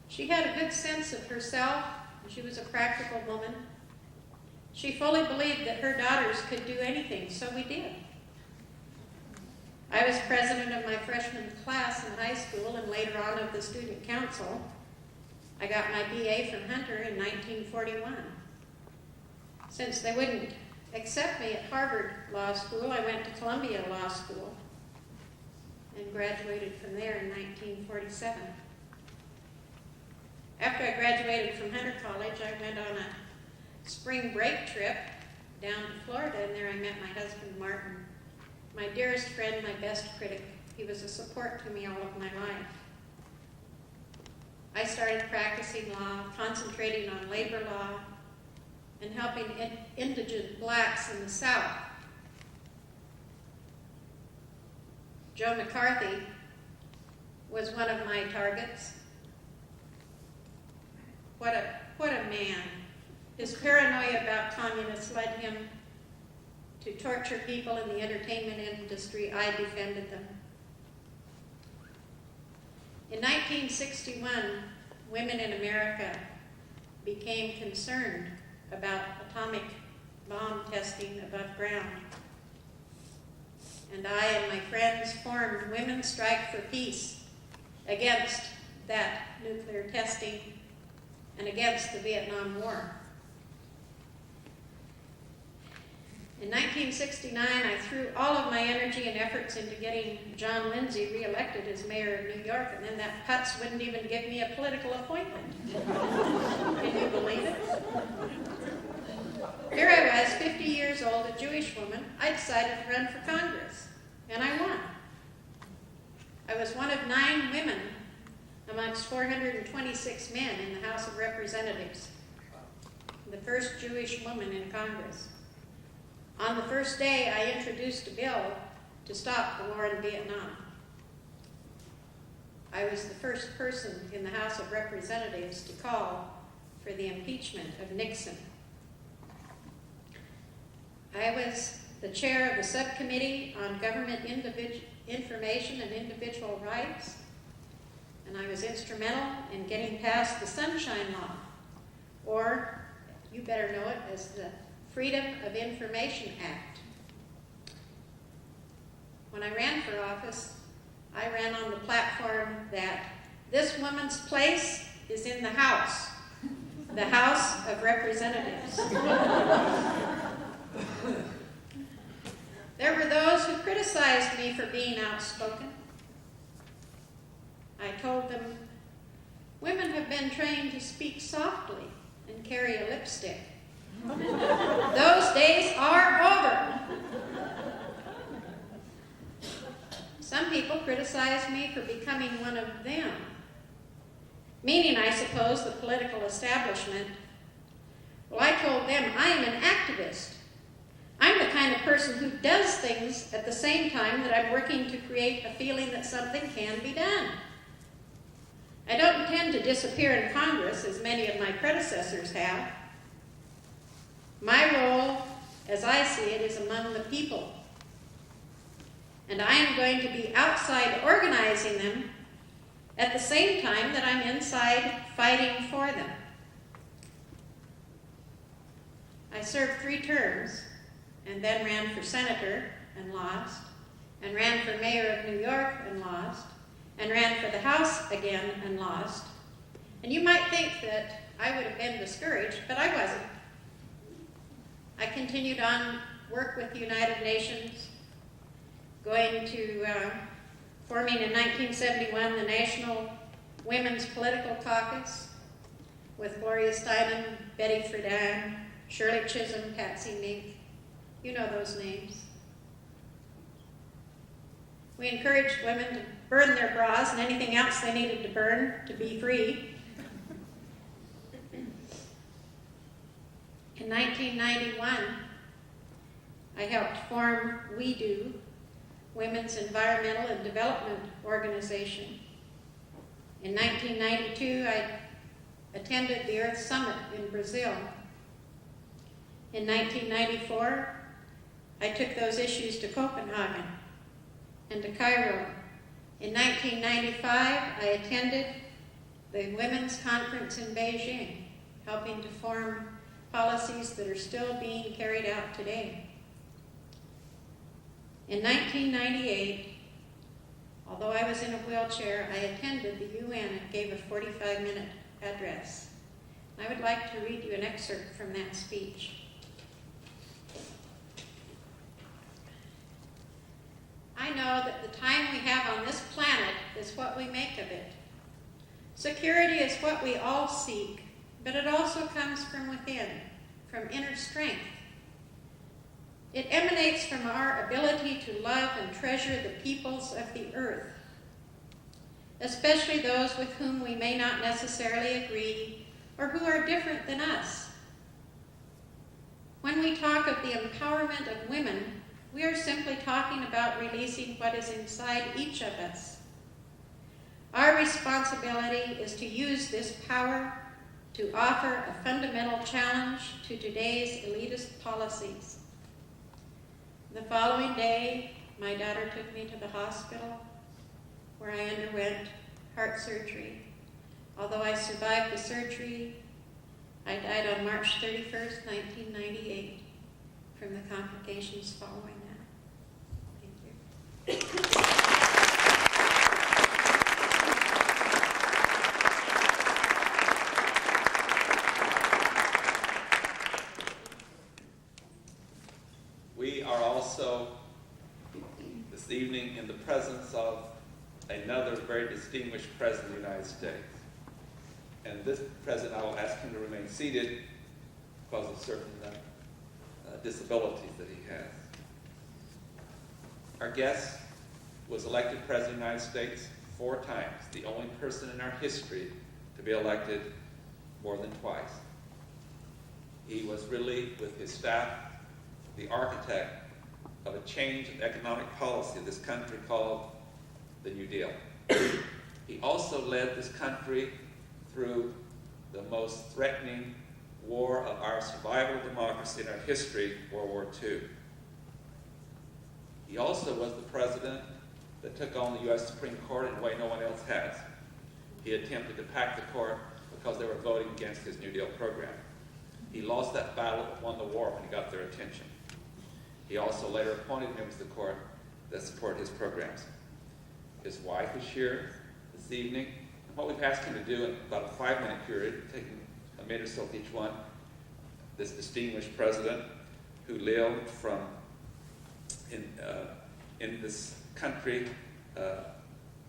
She had a good sense of herself, and she was a practical woman. She fully believed that her daughters could do anything, so we did. I was president of my freshman class in high school and later on of the student council. I got my BA from Hunter in 1941. Since they wouldn't accept me at Harvard Law School, I went to Columbia Law School and graduated from there in 1947. After I graduated from Hunter College, I went on a spring break trip down to Florida, and there I met my husband, Martin. My dearest friend, my best critic. He was a support to me all of my life. I started practicing law, concentrating on labor law, and helping indigent blacks in the South. Joe McCarthy was one of my targets. What a man. His paranoia about communists led him to torture people in the entertainment industry. I defended them. In 1961, women in America became concerned about atomic bomb testing above ground. And I and my friends formed Women's Strike for Peace against that nuclear testing and against the Vietnam War. In 1969, I threw all of my energy and efforts into getting John Lindsay reelected as mayor of New York, and then that putz wouldn't even give me a political appointment. Can you believe it? Here I was, 50 years old, a Jewish woman. I decided to run for Congress, and I won. I was one of 9 women amongst 426 men in the House of Representatives, the first Jewish woman in Congress. On the first day, I introduced a bill to stop the war in Vietnam. I was the first person in the House of Representatives to call for the impeachment of Nixon. I was the chair of the subcommittee on government information and individual rights, and I was instrumental in getting passed the Sunshine Law, or you better know it as the Freedom of Information Act. When I ran for office, I ran on the platform that this woman's place is in the House of Representatives. There were those who criticized me for being outspoken. I told them, women have been trained to speak softly and carry a lipstick. Those days are over. Some people criticized me for becoming one of them, meaning, I suppose, the political establishment. Well, I told them I am an activist. I'm the kind of person who does things at the same time that I'm working to create a feeling that something can be done. I don't intend to disappear in Congress, as many of my predecessors have. My role, as I see it, is among the people. And I am going to be outside organizing them at the same time that I'm inside fighting for them. I served 3 terms and then ran for senator and lost, and ran for mayor of New York and lost, and ran for the House again and lost. And you might think that I would have been discouraged, but I wasn't. I continued on work with the United Nations, going to forming in 1971 the National Women's Political Caucus with Gloria Steinem, Betty Friedan, Shirley Chisholm, Patsy Mink. You know those names. We encouraged women to burn their bras and anything else they needed to burn to be free. In 1991, I helped form We Do, Women's Environmental and Development Organization. In 1992, I attended the Earth Summit in Brazil. In 1994, I took those issues to Copenhagen and to Cairo. In 1995, I attended the Women's Conference in Beijing, helping to form policies that are still being carried out today. In 1998, although I was in a wheelchair, I attended the UN and gave a 45-minute address. I would like to read you an excerpt from that speech. I know that the time we have on this planet is what we make of it. Security is what we all seek, but it also comes from within, from inner strength. It emanates from our ability to love and treasure the peoples of the earth, especially those with whom we may not necessarily agree or who are different than us. When we talk of the empowerment of women, we are simply talking about releasing what is inside each of us. Our responsibility is to use this power to offer a fundamental challenge to today's elitist policies. The following day, my daughter took me to the hospital where I underwent heart surgery. Although I survived the surgery, I died on March 31st, 1998, from the complications following that. Thank you. We are also this evening in the presence of another very distinguished President of the United States. And this President, I will ask him to remain seated because of certain disabilities that he has. Our guest was elected President of the United States 4 times, the only person in our history to be elected more than twice. He was really, with his staff, the architect of a change in economic policy of this country called the New Deal. He also led this country through the most threatening war of our survival of democracy in our history, World War II. He also was the president that took on the U.S. Supreme Court in a way no one else has. He attempted to pack the court because they were voting against his New Deal program. He lost that battle but won the war when he got their attention. He also later appointed members of the court that support his programs. His wife is here this evening, and what we've asked him to do in about a 5-minute period, taking a minute or so with each one, this distinguished president who lived in this country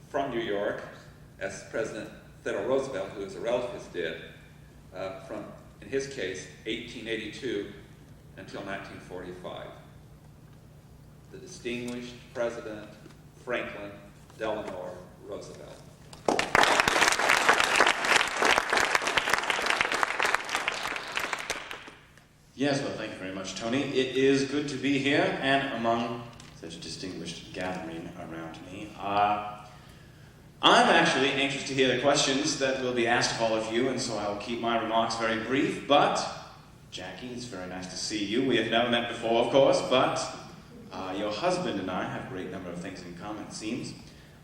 from New York, as President Theodore Roosevelt, who is a relative, did, from, in his case, 1882 until 1945. The distinguished President Franklin Delano Roosevelt. Yes, well, thank you very much, Tony. It is good to be here and among such a distinguished gathering around me. I'm actually anxious to hear the questions that will be asked of all of you, and so I will keep my remarks very brief. But, Jackie, it's very nice to see you. We have never met before, of course, but your husband and I have a great number of things in common, it seems.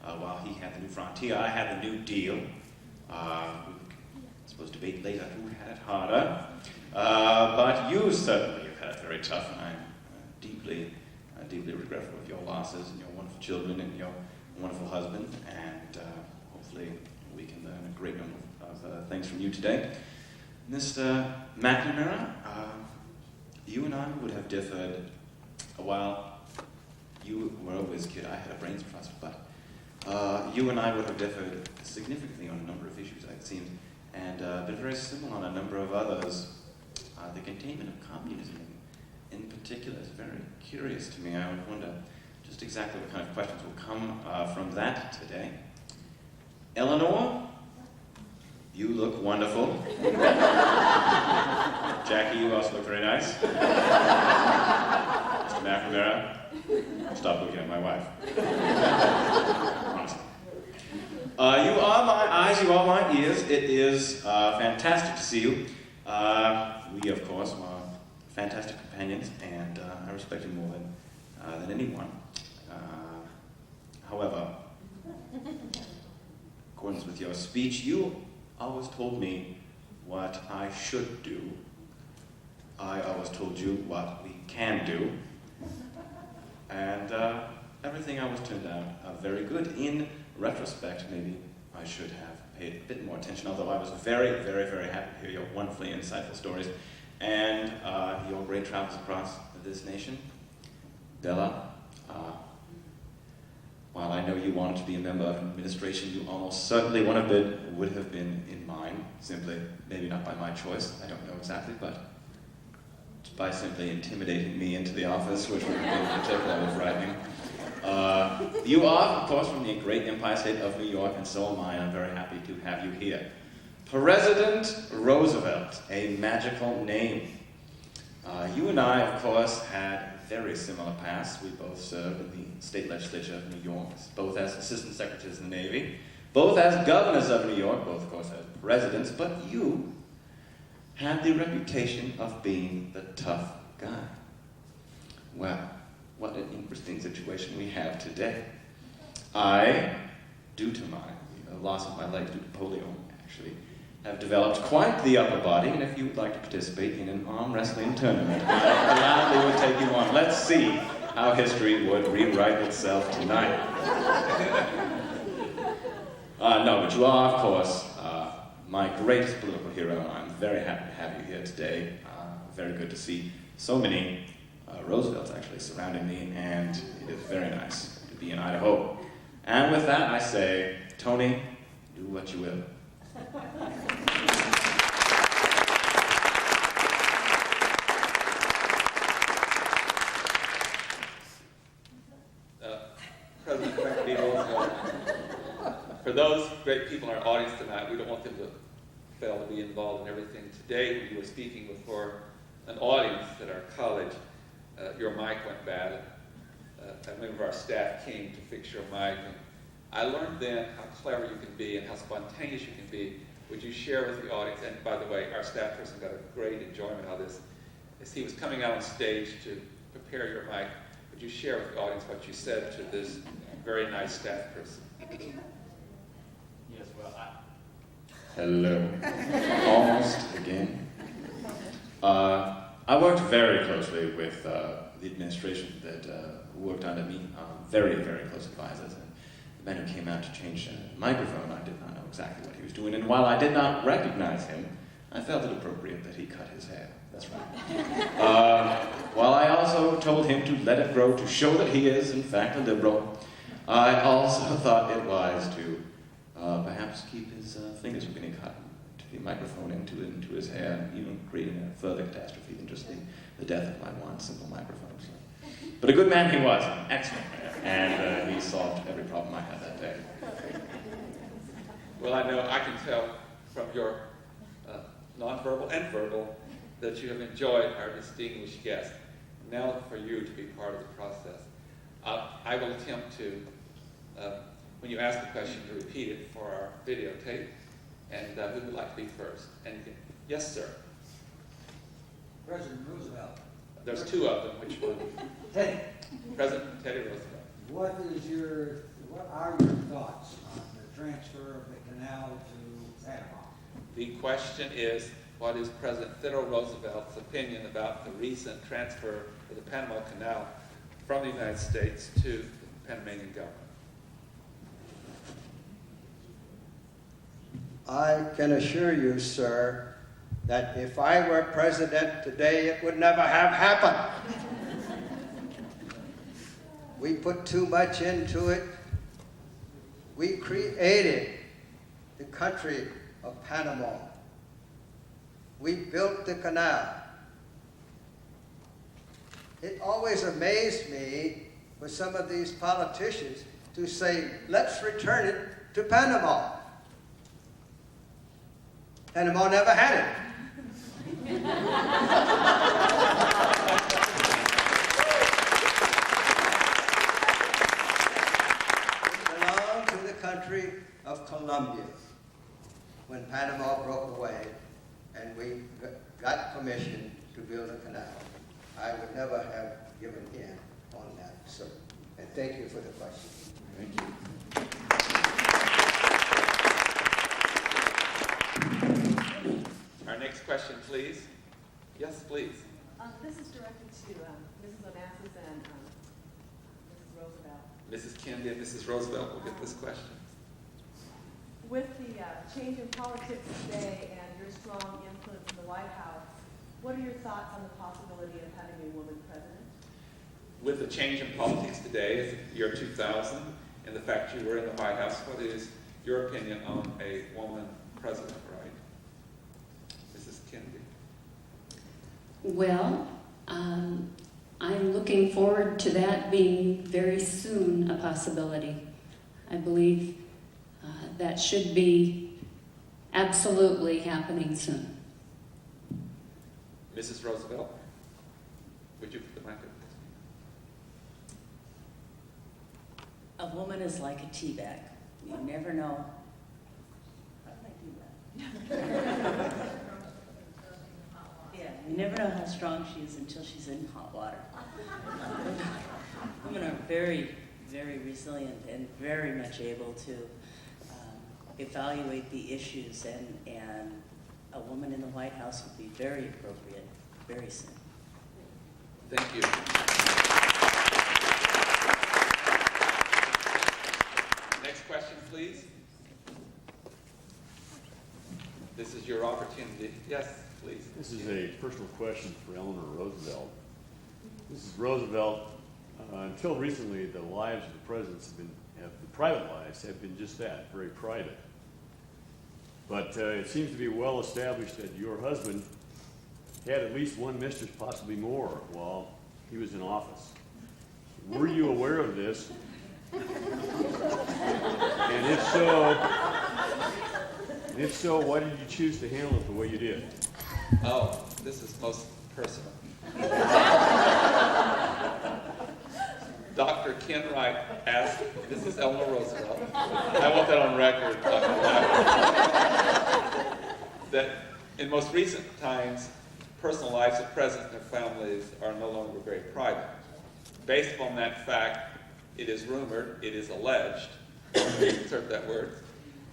While he had the New Frontier, I had the New Deal. We're supposed to debate later who had it harder. But you certainly have had it very tough, and I'm deeply regretful of your losses and your wonderful children and your wonderful husband, and hopefully we can learn a great number of things from you today. Mr. McNamara, you and I would have differed. While you were a whiz kid, I had a brains trust, but you and I would have differed significantly on a number of issues, it seems, and been very similar on a number of others. The containment of communism in particular is very curious to me. I would wonder just exactly what kind of questions will come from that today. Eleanor, you look wonderful. Jackie, you also look very nice. Mr. McNamara, stop looking at my wife. Honestly. You are my eyes, you are my ears. It is fantastic to see you. We, of course, are fantastic companions, and I respect you more than anyone. However, in accordance with your speech, you always told me what I should do. I always told you what we can do. And everything always turned out very good. In retrospect, maybe I should have paid a bit more attention, although I was very, very, very happy to hear your wonderfully insightful stories and your great travels across this nation. Bella, while I know you wanted to be a member of an administration, you almost certainly would have been in mine, simply, maybe not by my choice, I don't know exactly, but by simply intimidating me into the office, which would have been particularly frightening. You are, of course, from the great Empire State of New York, and so am I, and I'm very happy to have you here. President Roosevelt, a magical name. You and I, of course, had very similar pasts. We both served in the state legislature of New York, both as assistant secretaries in the Navy, both as governors of New York, both, of course, as presidents, but you had the reputation of being the tough guy. Well, what an interesting situation we have today. I, due to my loss of my leg due to polio, actually, have developed quite the upper body, and if you would like to participate in an arm wrestling tournament, I gladly would take you on. Let's see how history would rewrite itself tonight. No, but you are, of course, my greatest political hero, and I'm very happy to have you here today. Very good to see so many Roosevelts actually surrounding me, and it is very nice to be in Idaho. And with that, I say, Tony, do what you will. President Franklin D. Roosevelt, for those great people in our audience tonight, we don't want them to fail to be involved in everything. Today, when you were speaking before an audience at our college, your mic went bad. A member of our staff came to fix your mic. And I learned then how clever you can be and how spontaneous you can be would you share with the audience, and by the way, our staff person got a great enjoyment out of this, as he was coming out on stage to prepare your mic, would you share with the audience what you said to this very nice staff person? Yes, well, hello. Almost again. I worked very closely with the administration that worked under me, very, very close advisors. And the man who came out to change the microphone, I did not know exactly what he was doing. And while I did not recognize him, I felt it appropriate that he cut his hair. That's right. While I also told him to let it grow to show that he is, in fact, a liberal, I also thought it wise to perhaps keep his fingers from getting cut to the microphone into his hair, and even creating a further catastrophe than just the death of my one simple microphone. So. But a good man he was, an excellent man, and he solved every problem I had that day. Well, I know I can tell from your nonverbal and verbal that you have enjoyed our distinguished guest. Now for you to be part of the process. I will attempt to, when you ask the question, to repeat it for our videotape. And who would like to be first? And you can, yes, sir. President Roosevelt. There's two of them. Which one? Teddy. President Teddy Roosevelt. What are your thoughts on the transfer of the canal to Panama? The question is, what is President Theodore Roosevelt's opinion about the recent transfer of the Panama Canal from the United States to the Panamanian government? I can assure you, sir, that if I were president today, it would never have happened. We put too much into it. We created the country of Panama. We built the canal. It always amazed me for some of these politicians to say, let's return it to Panama. Panama never had it. It belonged to the country of Colombia when Panama broke away and we got permission to build a canal. I would never have given in on that, sir. And thank you for the question. Thank you. Our next question, please. Yes, please. This is directed to Mrs. Onassis and Mrs. Roosevelt. Mrs. Kennedy and Mrs. Roosevelt will get this question. With the change in politics today and your strong influence in the White House, what are your thoughts on the possibility of having a woman president? With the change in politics today, year 2000, and the fact you were in the White House, what is your opinion on a woman president, right? Mrs. Kennedy. Well, I'm looking forward to that being very soon a possibility. I believe that should be absolutely happening soon. Mrs. Roosevelt, would you put the mic up? A woman is like a tea bag. You never know. How did I do that? Yeah, you never know how strong she is until she's in hot water. Women are very, very resilient and very much able to evaluate the issues, and a woman in the White House would be very appropriate very soon. Thank you. Next question, please. This is your opportunity. Yes, please. This is a personal question for Eleanor Roosevelt. Mrs. Roosevelt, until recently, the lives of the presidents the private lives have been just that, very private. But it seems to be well established that your husband had at least one mistress, possibly more, while he was in office. Were you aware of this? And if so, why did you choose to handle it the way you did? Oh, this is most personal. Dr. Ken Wright asked Mrs. Eleanor Roosevelt, I want that on record, Dr. Wright, that in most recent times, personal lives of presidents and their families are no longer very private. Based upon that fact, it is rumored, it is alleged, insert that word,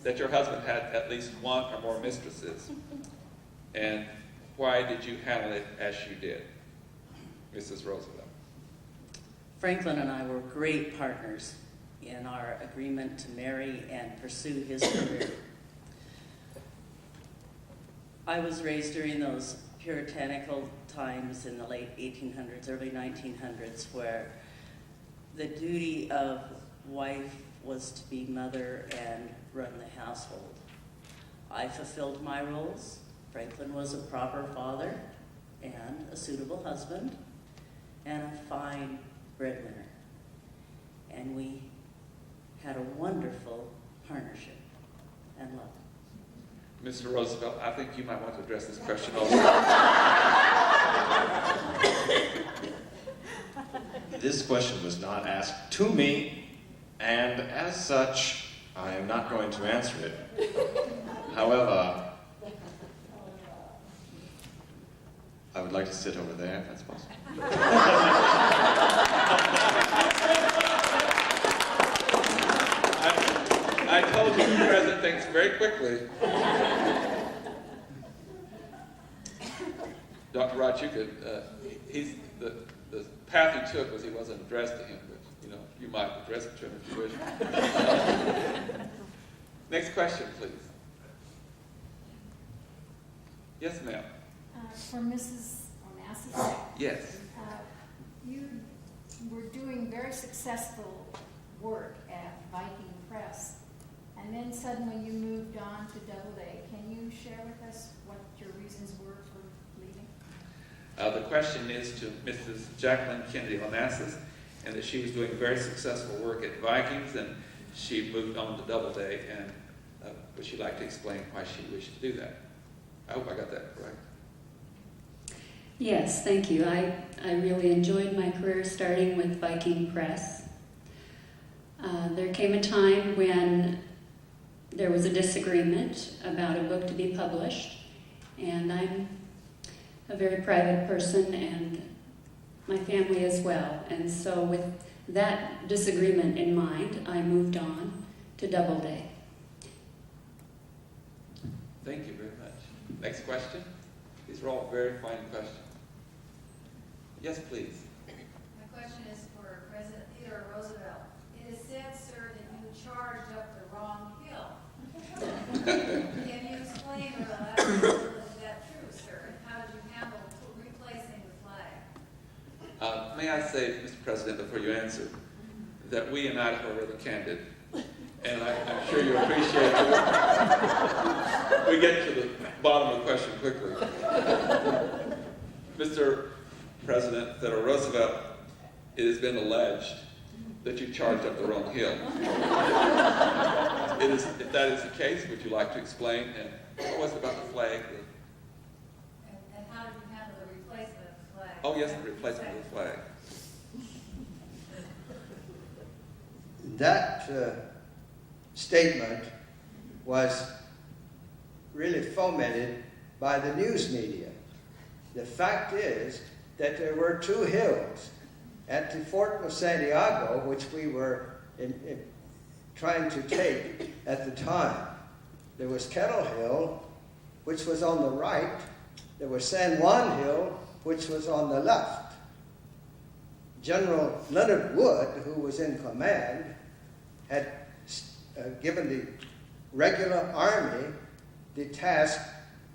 that your husband had at least one or more mistresses. And why did you handle it as you did, Mrs. Roosevelt? Franklin and I were great partners in our agreement to marry and pursue his career. I was raised during those puritanical times in the late 1800s, early 1900s, where the duty of wife was to be mother and run the household. I fulfilled my roles. Franklin was a proper father and a suitable husband and a fine breadwinner. And we had a wonderful partnership and love. Mr. Roosevelt, I think you might want to address this question also. This question was not asked to me, and as such, I am not going to answer it. However, I would like to sit over there, if that's possible. I told you the president thinks very quickly. Dr. Wright, you could, the path he took was he wasn't addressed to him, but you might address it to him if you wish. Next question, please. Yes, ma'am. For Mrs. Onassis. Yes. You were doing very successful work at Viking Press, and then suddenly you moved on to Doubleday. Can you share with us what your reasons were for leaving? The question is to Mrs. Jacqueline Kennedy Onassis, and that she was doing very successful work at Vikings, and she moved on to Doubleday, and would she like to explain why she wished to do that? I hope I got that correct. Yes, thank you. I really enjoyed my career starting with Viking Press. There came a time when there was a disagreement about a book to be published, and I'm a very private person, and my family as well. And so with that disagreement in mind, I moved on to Doubleday. Thank you very much. Next question. These are all very fine questions. Yes, please. My question is for President Theodore Roosevelt. It is said, sir, that you charged up the wrong hill. Can you explain or elaborate, is that true, sir? And how did you handle replacing the flag? May I say, Mr. President, before you answer, that we in Idaho are rather candid, and I'm sure you appreciate it. We get to the bottom of the question quickly. Mr. President Theodore Roosevelt, it has been alleged that you charged up the wrong hill. If that is the case, would you like to explain? And what was it about the flag? And how did you handle the replacement of the flag? Oh yes, the replacement of the flag. That statement was really fomented by the news media. The fact is that there were two hills at the Fort of Santiago, which we were trying to take at the time. There was Kettle Hill, which was on the right. There was San Juan Hill, which was on the left. General Leonard Wood, who was in command, had given the regular army the task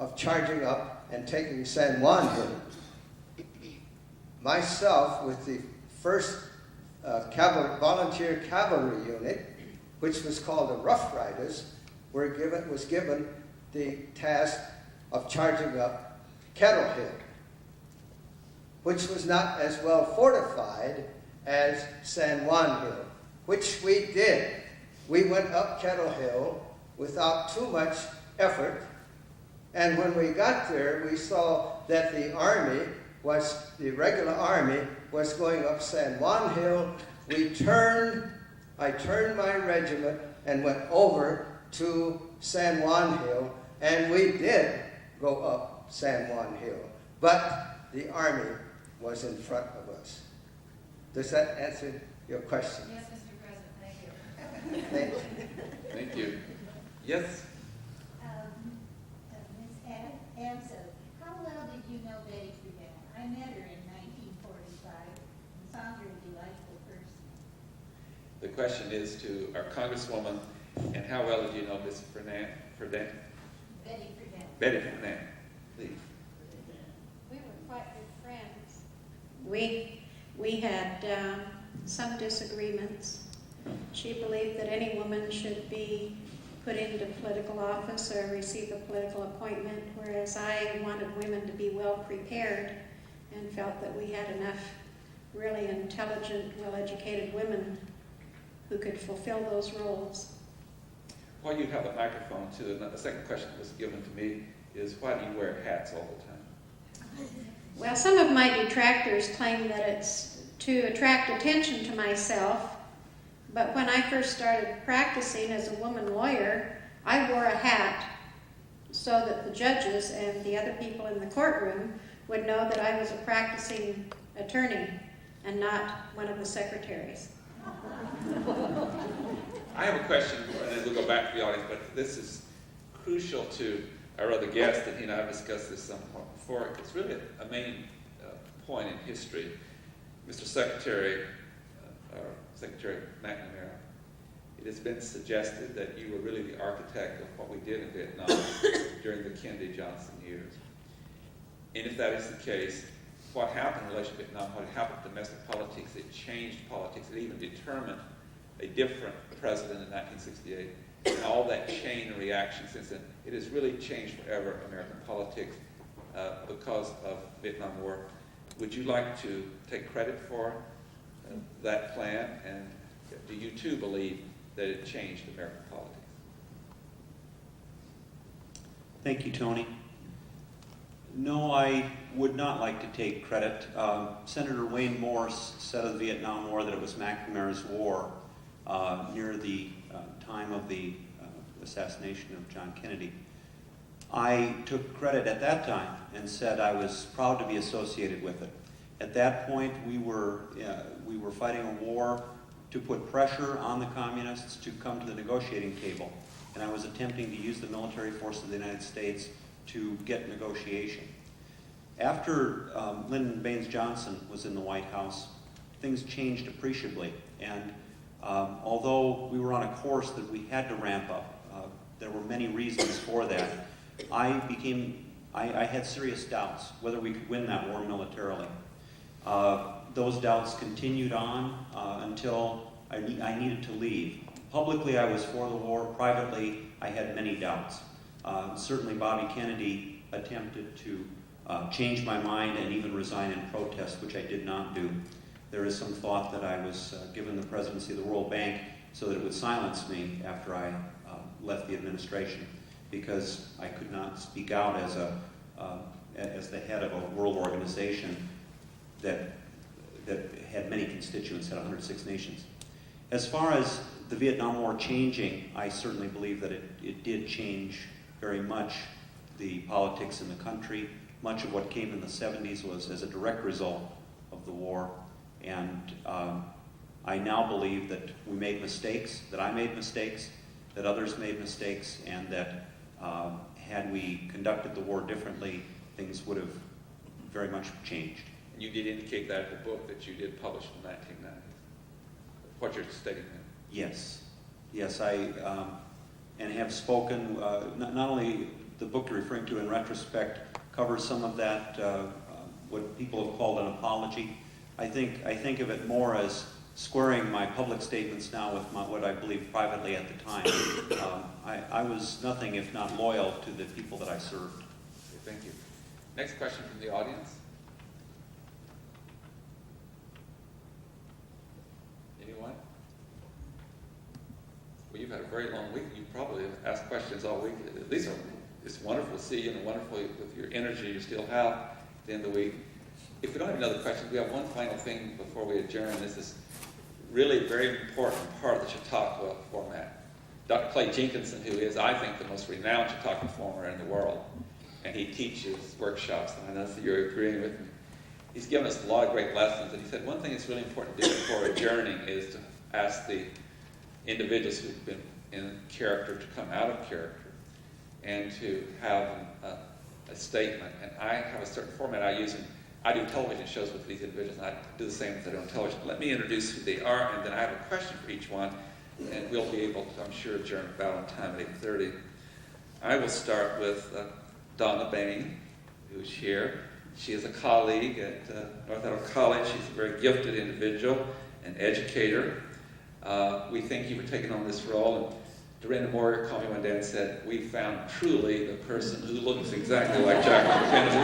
of charging up and taking San Juan Hill. Myself, with the 1st Volunteer Cavalry Unit, which was called the Rough Riders, was given the task of charging up Kettle Hill, which was not as well fortified as San Juan Hill, which we did. We went up Kettle Hill without too much effort, and when we got there, we saw that the regular army was going up San Juan Hill I turned my regiment and went over to San Juan Hill, and we did go up San Juan Hill. But the Army was in front of us. Does that answer your question? Yes, Mr. President, thank you. Thank you. Thank you. Yes? Ms. Ansel, how well did you know Betty Friedan? I met her in 1945 and found her a delightful person. The question is to our Congresswoman, and how well did you know Ms. Friedan? Betty Friedan. Betty Friedan, please. We were quite good friends. We had some disagreements. She believed that any woman should be put into political office or receive a political appointment, whereas I wanted women to be well prepared and felt that we had enough really intelligent, well-educated women who could fulfill those roles. While you have a microphone too, and the second question that was given to me is, why do you wear hats all the time? Well, some of my detractors claim that it's to attract attention to myself, but when I first started practicing as a woman lawyer, I wore a hat so that the judges and the other people in the courtroom would know that I was a practicing attorney and not one of the secretaries. I have a question, and then we'll go back to the audience, but this is crucial to our other guest, and he and I have discussed this somewhat before. It's really a main point in history. Mr. Secretary, Secretary McNamara, it has been suggested that you were really the architect of what we did in Vietnam during the Kennedy-Johnson years. And if that is the case, what happened in relation to Vietnam, what happened to domestic politics, it changed politics. It even determined a different president in 1968. And all that chain of reaction since then, it has really changed forever American politics because of Vietnam War. Would you like to take credit for that plan? And do you too believe that it changed American politics? Thank you, Tony. No, I would not like to take credit. Senator Wayne Morse said of the Vietnam War that it was McNamara's war near the time of the assassination of John Kennedy. I took credit at that time and said I was proud to be associated with it. At that point, we were fighting a war to put pressure on the communists to come to the negotiating table, and I was attempting to use the military force of the United States to get negotiation. After Lyndon Baines Johnson was in the White House, things changed appreciably, and although we were on a course that we had to ramp up, there were many reasons for that. I had serious doubts whether we could win that war militarily. Those doubts continued on until I needed to leave. Publicly, I was for the war. Privately, I had many doubts. Certainly, Bobby Kennedy attempted to change my mind and even resign in protest, which I did not do. There is some thought that I was given the presidency of the World Bank so that it would silence me after I left the administration, because I could not speak out as the head of a world organization that had many constituents, had 106 nations. As far as the Vietnam War changing, I certainly believe that it did change very much the politics in the country. Much of what came in the 70s was as a direct result of the war. And I now believe that we made mistakes, that I made mistakes, that others made mistakes, and that had we conducted the war differently, things would have very much changed. And you did indicate that in the book that you did publish in the 1990s. What you're stating there. Yes. Yes, I and have spoken, not only the book you're referring to in retrospect covers some of that, what people have called an apology. I think of it more as squaring my public statements now with what I believed privately at the time. I was nothing if not loyal to the people that I served. Okay, thank you. Next question from the audience. Anyone? Well, you've had a very long week. You probably have asked questions all week. It's wonderful to see you, and wonderful with your energy you still have at the end of the week. If we don't have another question, we have one final thing before we adjourn. This is really very important part of the Chautauqua format. Dr. Clay Jenkinson, who is, I think, the most renowned Chautauqua performer in the world, and he teaches workshops, and I know that you're agreeing with me. He's given us a lot of great lessons, and he said one thing that's really important to do before adjourning is to ask the individuals who've been in character to come out of character and to have a statement. And I have a certain format I use, and I do television shows with these individuals, and I do the same as I do on television. Let me introduce who they are, and then I have a question for each one, and we'll be able to, I'm sure, adjourn about on time at 8:30. I will start with Donna Bain, who's here. She is a colleague at North Idaho College. She's a very gifted individual, an educator. We thank you for taking on this role. And Dorinda Moore called me one day and said, we found truly the person who looks exactly like Jacqueline Kennedy.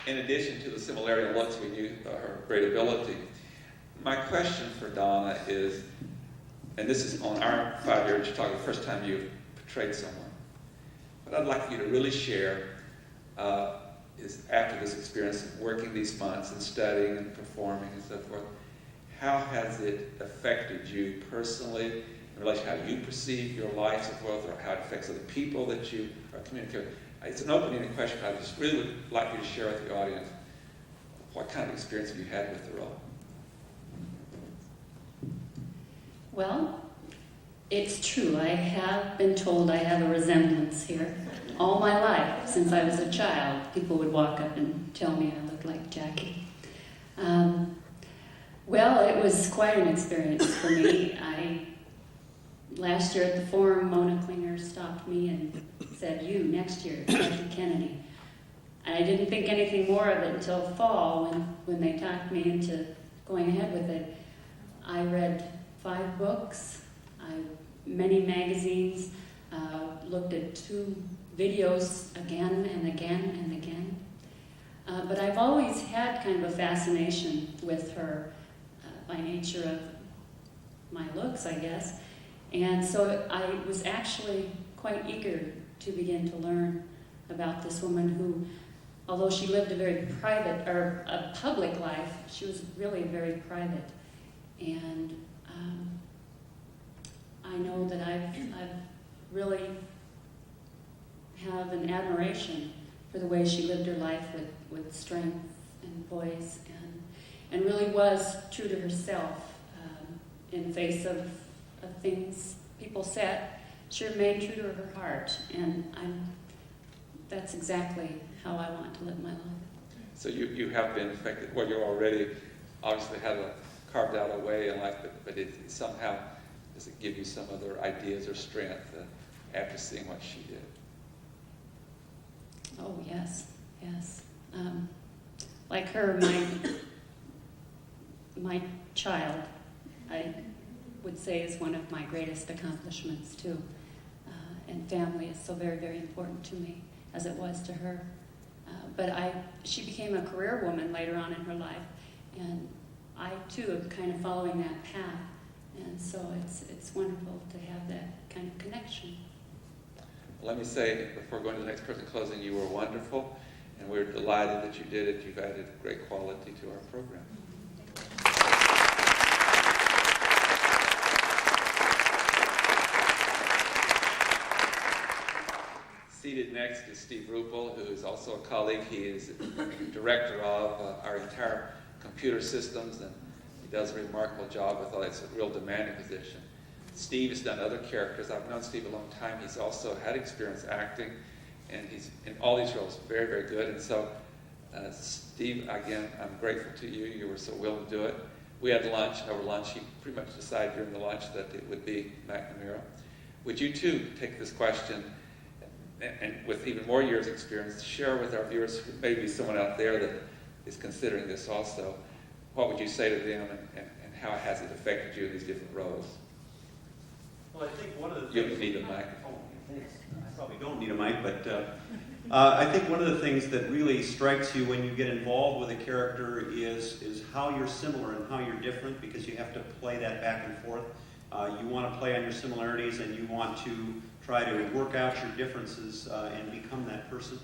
And in addition to the similarity of looks, we knew her great ability. My question for Donna is, and this is on our 5-year Chautauqua, the first time you've portrayed someone. What I'd like you to really share is after this experience of working these months and studying and performing and so forth, how has it affected you personally in relation to how you perceive your life, so forth, or how it affects other people that you are communicating with? It's an open-ended question. I just really would like you to share with the audience what kind of experience have you had with the role? Well, it's true. I have been told I have a resemblance here. All my life, since I was a child, people would walk up and tell me I looked like Jackie. Well, it was quite an experience for me. Last year at the forum, Mona Klinger stopped me and said, "You, next year, Jackie Kennedy." And I didn't think anything more of it until fall when they talked me into going ahead with it. I read 5 books, many magazines, looked at 2 videos again and again and again. But I've always had kind of a fascination with her by nature of my looks, I guess. And so I was actually quite eager to begin to learn about this woman who, although she lived a very private, or a public life, she was really very private. And I know that I've really have an admiration for the way she lived her life with strength and poise, and really was true to herself in the face of things people said. She remained true to her heart, and that's exactly how I want to live my life. So you have been affected. Well, you already obviously have carved out a way in life, but it somehow, does it give you some other ideas or strength after seeing what she did? Oh, yes, yes. Like her, my child, I would say, is one of my greatest accomplishments, too. And family is so very, very important to me, as it was to her. But she became a career woman later on in her life, and I, too, am kind of following that path. And so it's wonderful to have that kind of connection. Let me say, before going to the next person closing, you were wonderful, and we're delighted that you did it. You've added great quality to our program. Seated next is Steve Ruppel, who is also a colleague. He is director of our entire computer systems, and he does a remarkable job with all. It's a real demanding position. Steve has done other characters. I've known Steve a long time. He's also had experience acting, and he's in all these roles very, very good. And so, Steve, again, I'm grateful to you. You were so willing to do it. We had lunch, and over lunch, he pretty much decided during the lunch that it would be McNamara. Would you, too, take this question, and with even more years' experience, share with our viewers, maybe someone out there that is considering this also, what would you say to them, and how has it affected you in these different roles? Well, I think one of the things... You don't need a microphone. Thanks. I probably don't need a mic, but I think one of the things that really strikes you when you get involved with a character is how you're similar and how you're different, because you have to play that back and forth. You want to play on your similarities, and you want to try to work out your differences and become that person.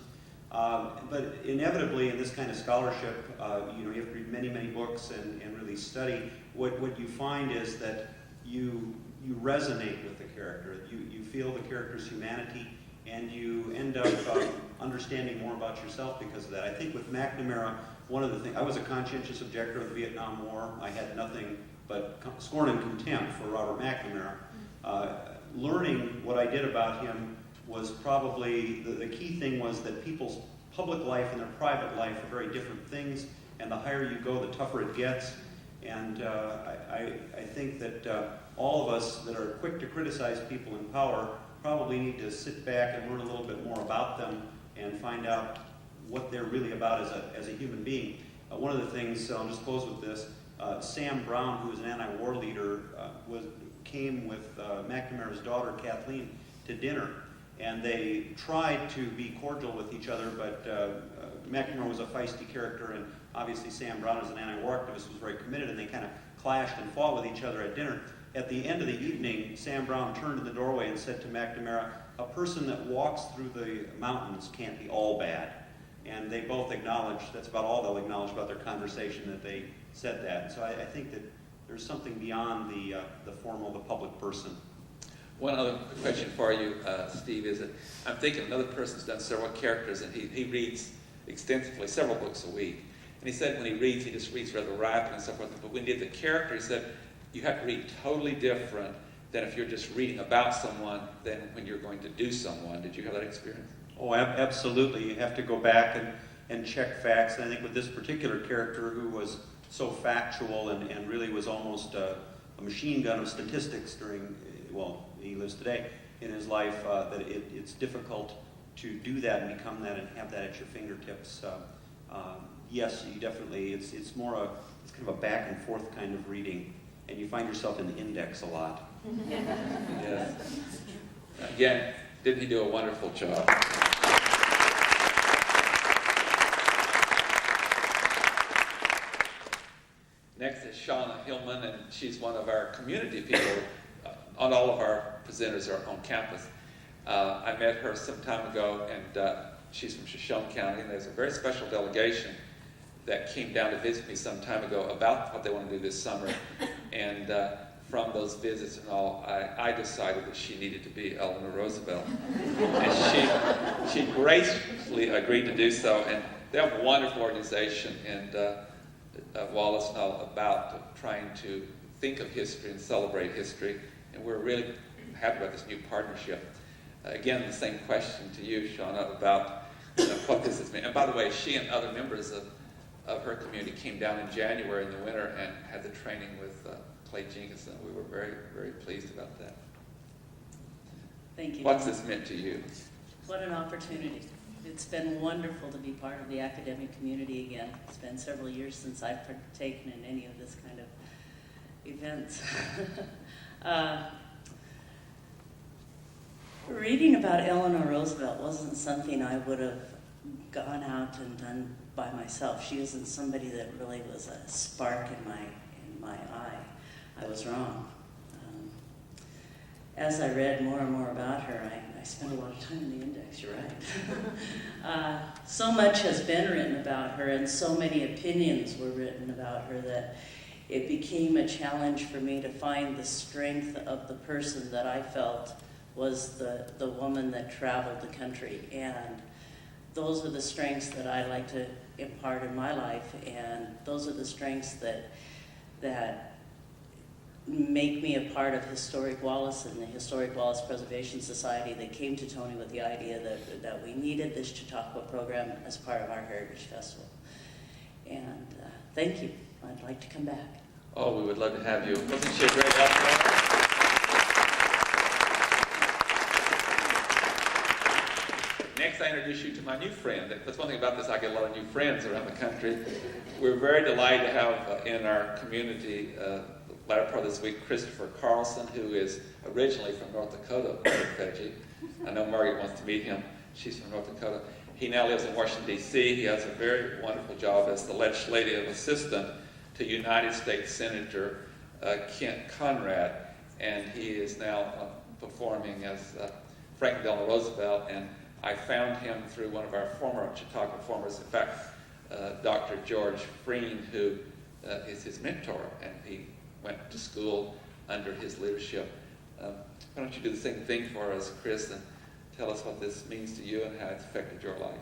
But inevitably, in this kind of scholarship, you have to read many, many books and really study. What you find is that you resonate with the character. You feel the character's humanity, and you end up understanding more about yourself because of that. I think with McNamara, one of the things, I was a conscientious objector of the Vietnam War. I had nothing but scorn and contempt for Robert McNamara. Learning what I did about him was probably, the key thing was that people's public life and their private life are very different things, and the higher you go, the tougher it gets. And I think that all of us that are quick to criticize people in power probably need to sit back and learn a little bit more about them and find out what they're really about as a human being. One of the things, I'll just close with this, Sam Brown, who was an anti-war leader, came with McNamara's daughter, Kathleen, to dinner. And they tried to be cordial with each other, but McNamara was a feisty character, and obviously Sam Brown, as an anti-war activist, was very committed, and they kind of clashed and fought with each other at dinner. At the end of the evening, Sam Brown turned in the doorway and said to McNamara, "A person that walks through the mountains can't be all bad." And they both acknowledged, that's about all they'll acknowledge about their conversation, that they said that. So I think that there's something beyond the formal, the public person. One other question for you, Steve, is that I'm thinking another person's done several characters, and he reads extensively, several books a week. And he said when he reads, he just reads rather rapid and so forth. But when he did the character, he said you have to read totally different than if you're just reading about someone than when you're going to do someone. Did you have that experience? Oh, absolutely. You have to go back and check facts. And I think with this particular character, who was so factual and really was almost a machine gun of statistics during, well, he lives today in his life, that it's difficult to do that and become that and have that at your fingertips. Yes, you definitely, it's kind of a back and forth kind of reading, and you find yourself in the index a lot. Yes. Again, didn't he do a wonderful job? Next is Shauna Hillman, and she's one of our community people. On all of our presenters are on campus. I met her some time ago, and she's from Shoshone County, and there's a very special delegation that came down to visit me some time ago about what they want to do this summer. And from those visits and all, I decided that she needed to be Eleanor Roosevelt. And she graciously agreed to do so. And they have a wonderful organization, and Wallace and all, about trying to think of history and celebrate history. And we're really happy about this new partnership. Again, the same question to you, Shauna, about what this has meant. And by the way, she and other members of her community came down in January in the winter and had the training with Clay Jenkinson. We were very, very pleased about that. Thank you. What's this meant to you? What an opportunity. It's been wonderful to be part of the academic community again. It's been several years since I've partaken in any of this kind of events. Reading about Eleanor Roosevelt wasn't something I would have gone out and done by myself. She isn't somebody that really was a spark in my eye. I was wrong. As I read more and more about her, I spent a lot of time in the index, you're right. So much has been written about her, and so many opinions were written about her, that it became a challenge for me to find the strength of the person that I felt was the woman that traveled the country. And those are the strengths that I like to impart in my life, and those are the strengths that make me a part of Historic Wallace and the Historic Wallace Preservation Society. That came to Tony with the idea that we needed this Chautauqua program as part of our Heritage Festival. And thank you. I'd like to come back. Oh, we would love to have you. Wasn't she a great help? Next, I introduce you to my new friend. That's one thing about this, I get a lot of new friends around the country. We're very delighted to have in our community, the latter part of this week, Christopher Carlson, who is originally from North Dakota, I know Margaret wants to meet him. She's from North Dakota. He now lives in Washington, D.C. He has a very wonderful job as the legislative assistant to United States Senator Kent Conrad, and he is now performing as Franklin Delano Roosevelt, and I found him through one of our former Chautauqua performers. In fact, Dr. George Freen, who is his mentor, and he went to school under his leadership. Why don't you do the same thing for us, Chris, and tell us what this means to you and how it's affected your life.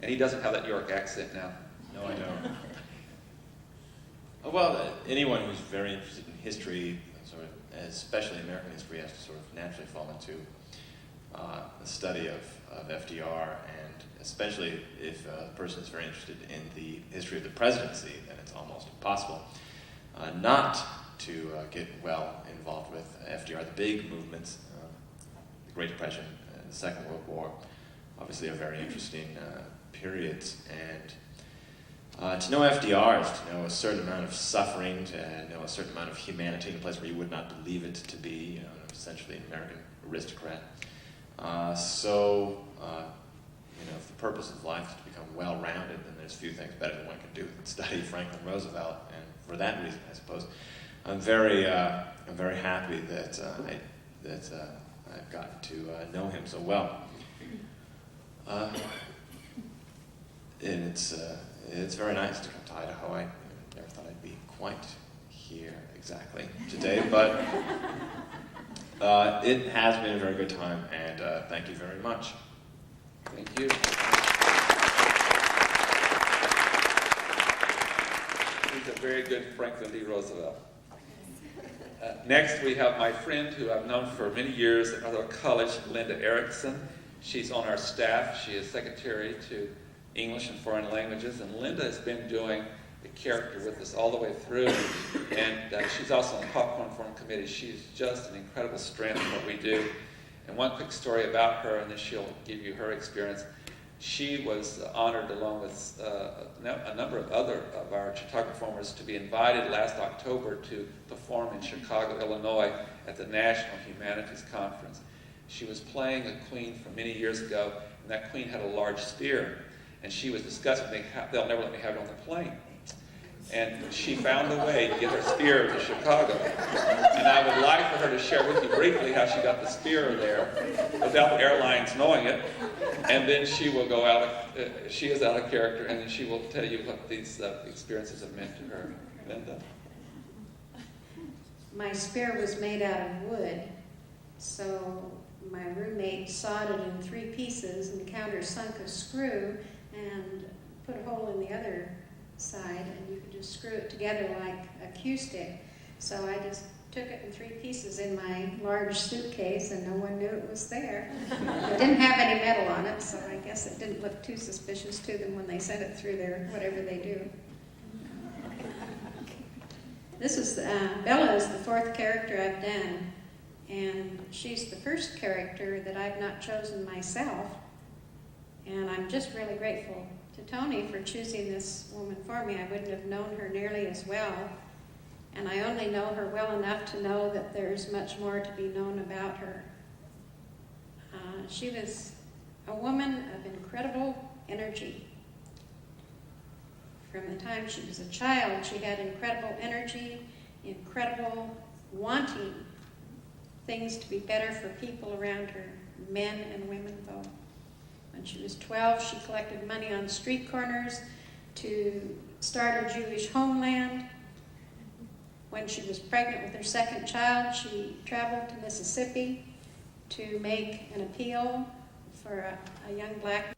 And he doesn't have that New York accent now. No, I don't. Well, anyone who's very interested in history, sort of, especially American history, has to sort of naturally fall into the study of FDR, and especially if a person is very interested in the history of the presidency, then it's almost impossible not to get well involved with FDR. The big movements, the Great Depression, the Second World War, obviously are very interesting periods, and to know FDR is to know a certain amount of suffering, to know a certain amount of humanity in a place where you would not believe it to be, essentially an American aristocrat. If the purpose of life is to become well-rounded, then there's few things better than one can do than study Franklin Roosevelt, and for that reason, I suppose, I'm very happy that I've gotten to know him so well. And it's very nice to come to Idaho. I never thought I'd be quite here exactly today, but it has been a very good time, and thank you very much. Thank you. He's a very good Franklin D. Roosevelt. Next, we have my friend who I've known for many years at another college, Linda Erickson. She's on our staff. She is secretary to English and Foreign Languages, and Linda has been doing the character with us all the way through, and she's also on the Popcorn Forum Committee. She's just an incredible strength in what we do. And one quick story about her, and then she'll give you her experience. She was honored, along with a number of other of our Chautauqua performers, to be invited last October to perform in Chicago, Illinois, at the National Humanities Conference. She was playing a queen from many years ago, and that queen had a large spear. And she was discussing, they'll never let me have it on the plane. And she found a way to get her spear to Chicago. And I would like for her to share with you briefly how she got the spear there without the airlines knowing it. And then she will go out, she is out of character, and then she will tell you what these experiences have meant to her. Linda? My spear was made out of wood, so my roommate sawed it in 3 pieces and countersunk a screw and put a hole in the other side, and you could just screw it together like a cue stick. So I just took it in 3 pieces in my large suitcase, and no one knew it was there. It didn't have any metal on it, so I guess it didn't look too suspicious to them when they sent it through their whatever they do. This is Bella is the 4th character I've done, and she's the first character that I've not chosen myself. And I'm just really grateful to Tony for choosing this woman for me. I wouldn't have known her nearly as well. And I only know her well enough to know that there's much more to be known about her. She was a woman of incredible energy. From the time she was a child, she had incredible energy, incredible wanting things to be better for people around her, men and women both. When she was 12, she collected money on street corners to start her Jewish homeland. When she was pregnant with her 2nd child, she traveled to Mississippi to make an appeal for a young black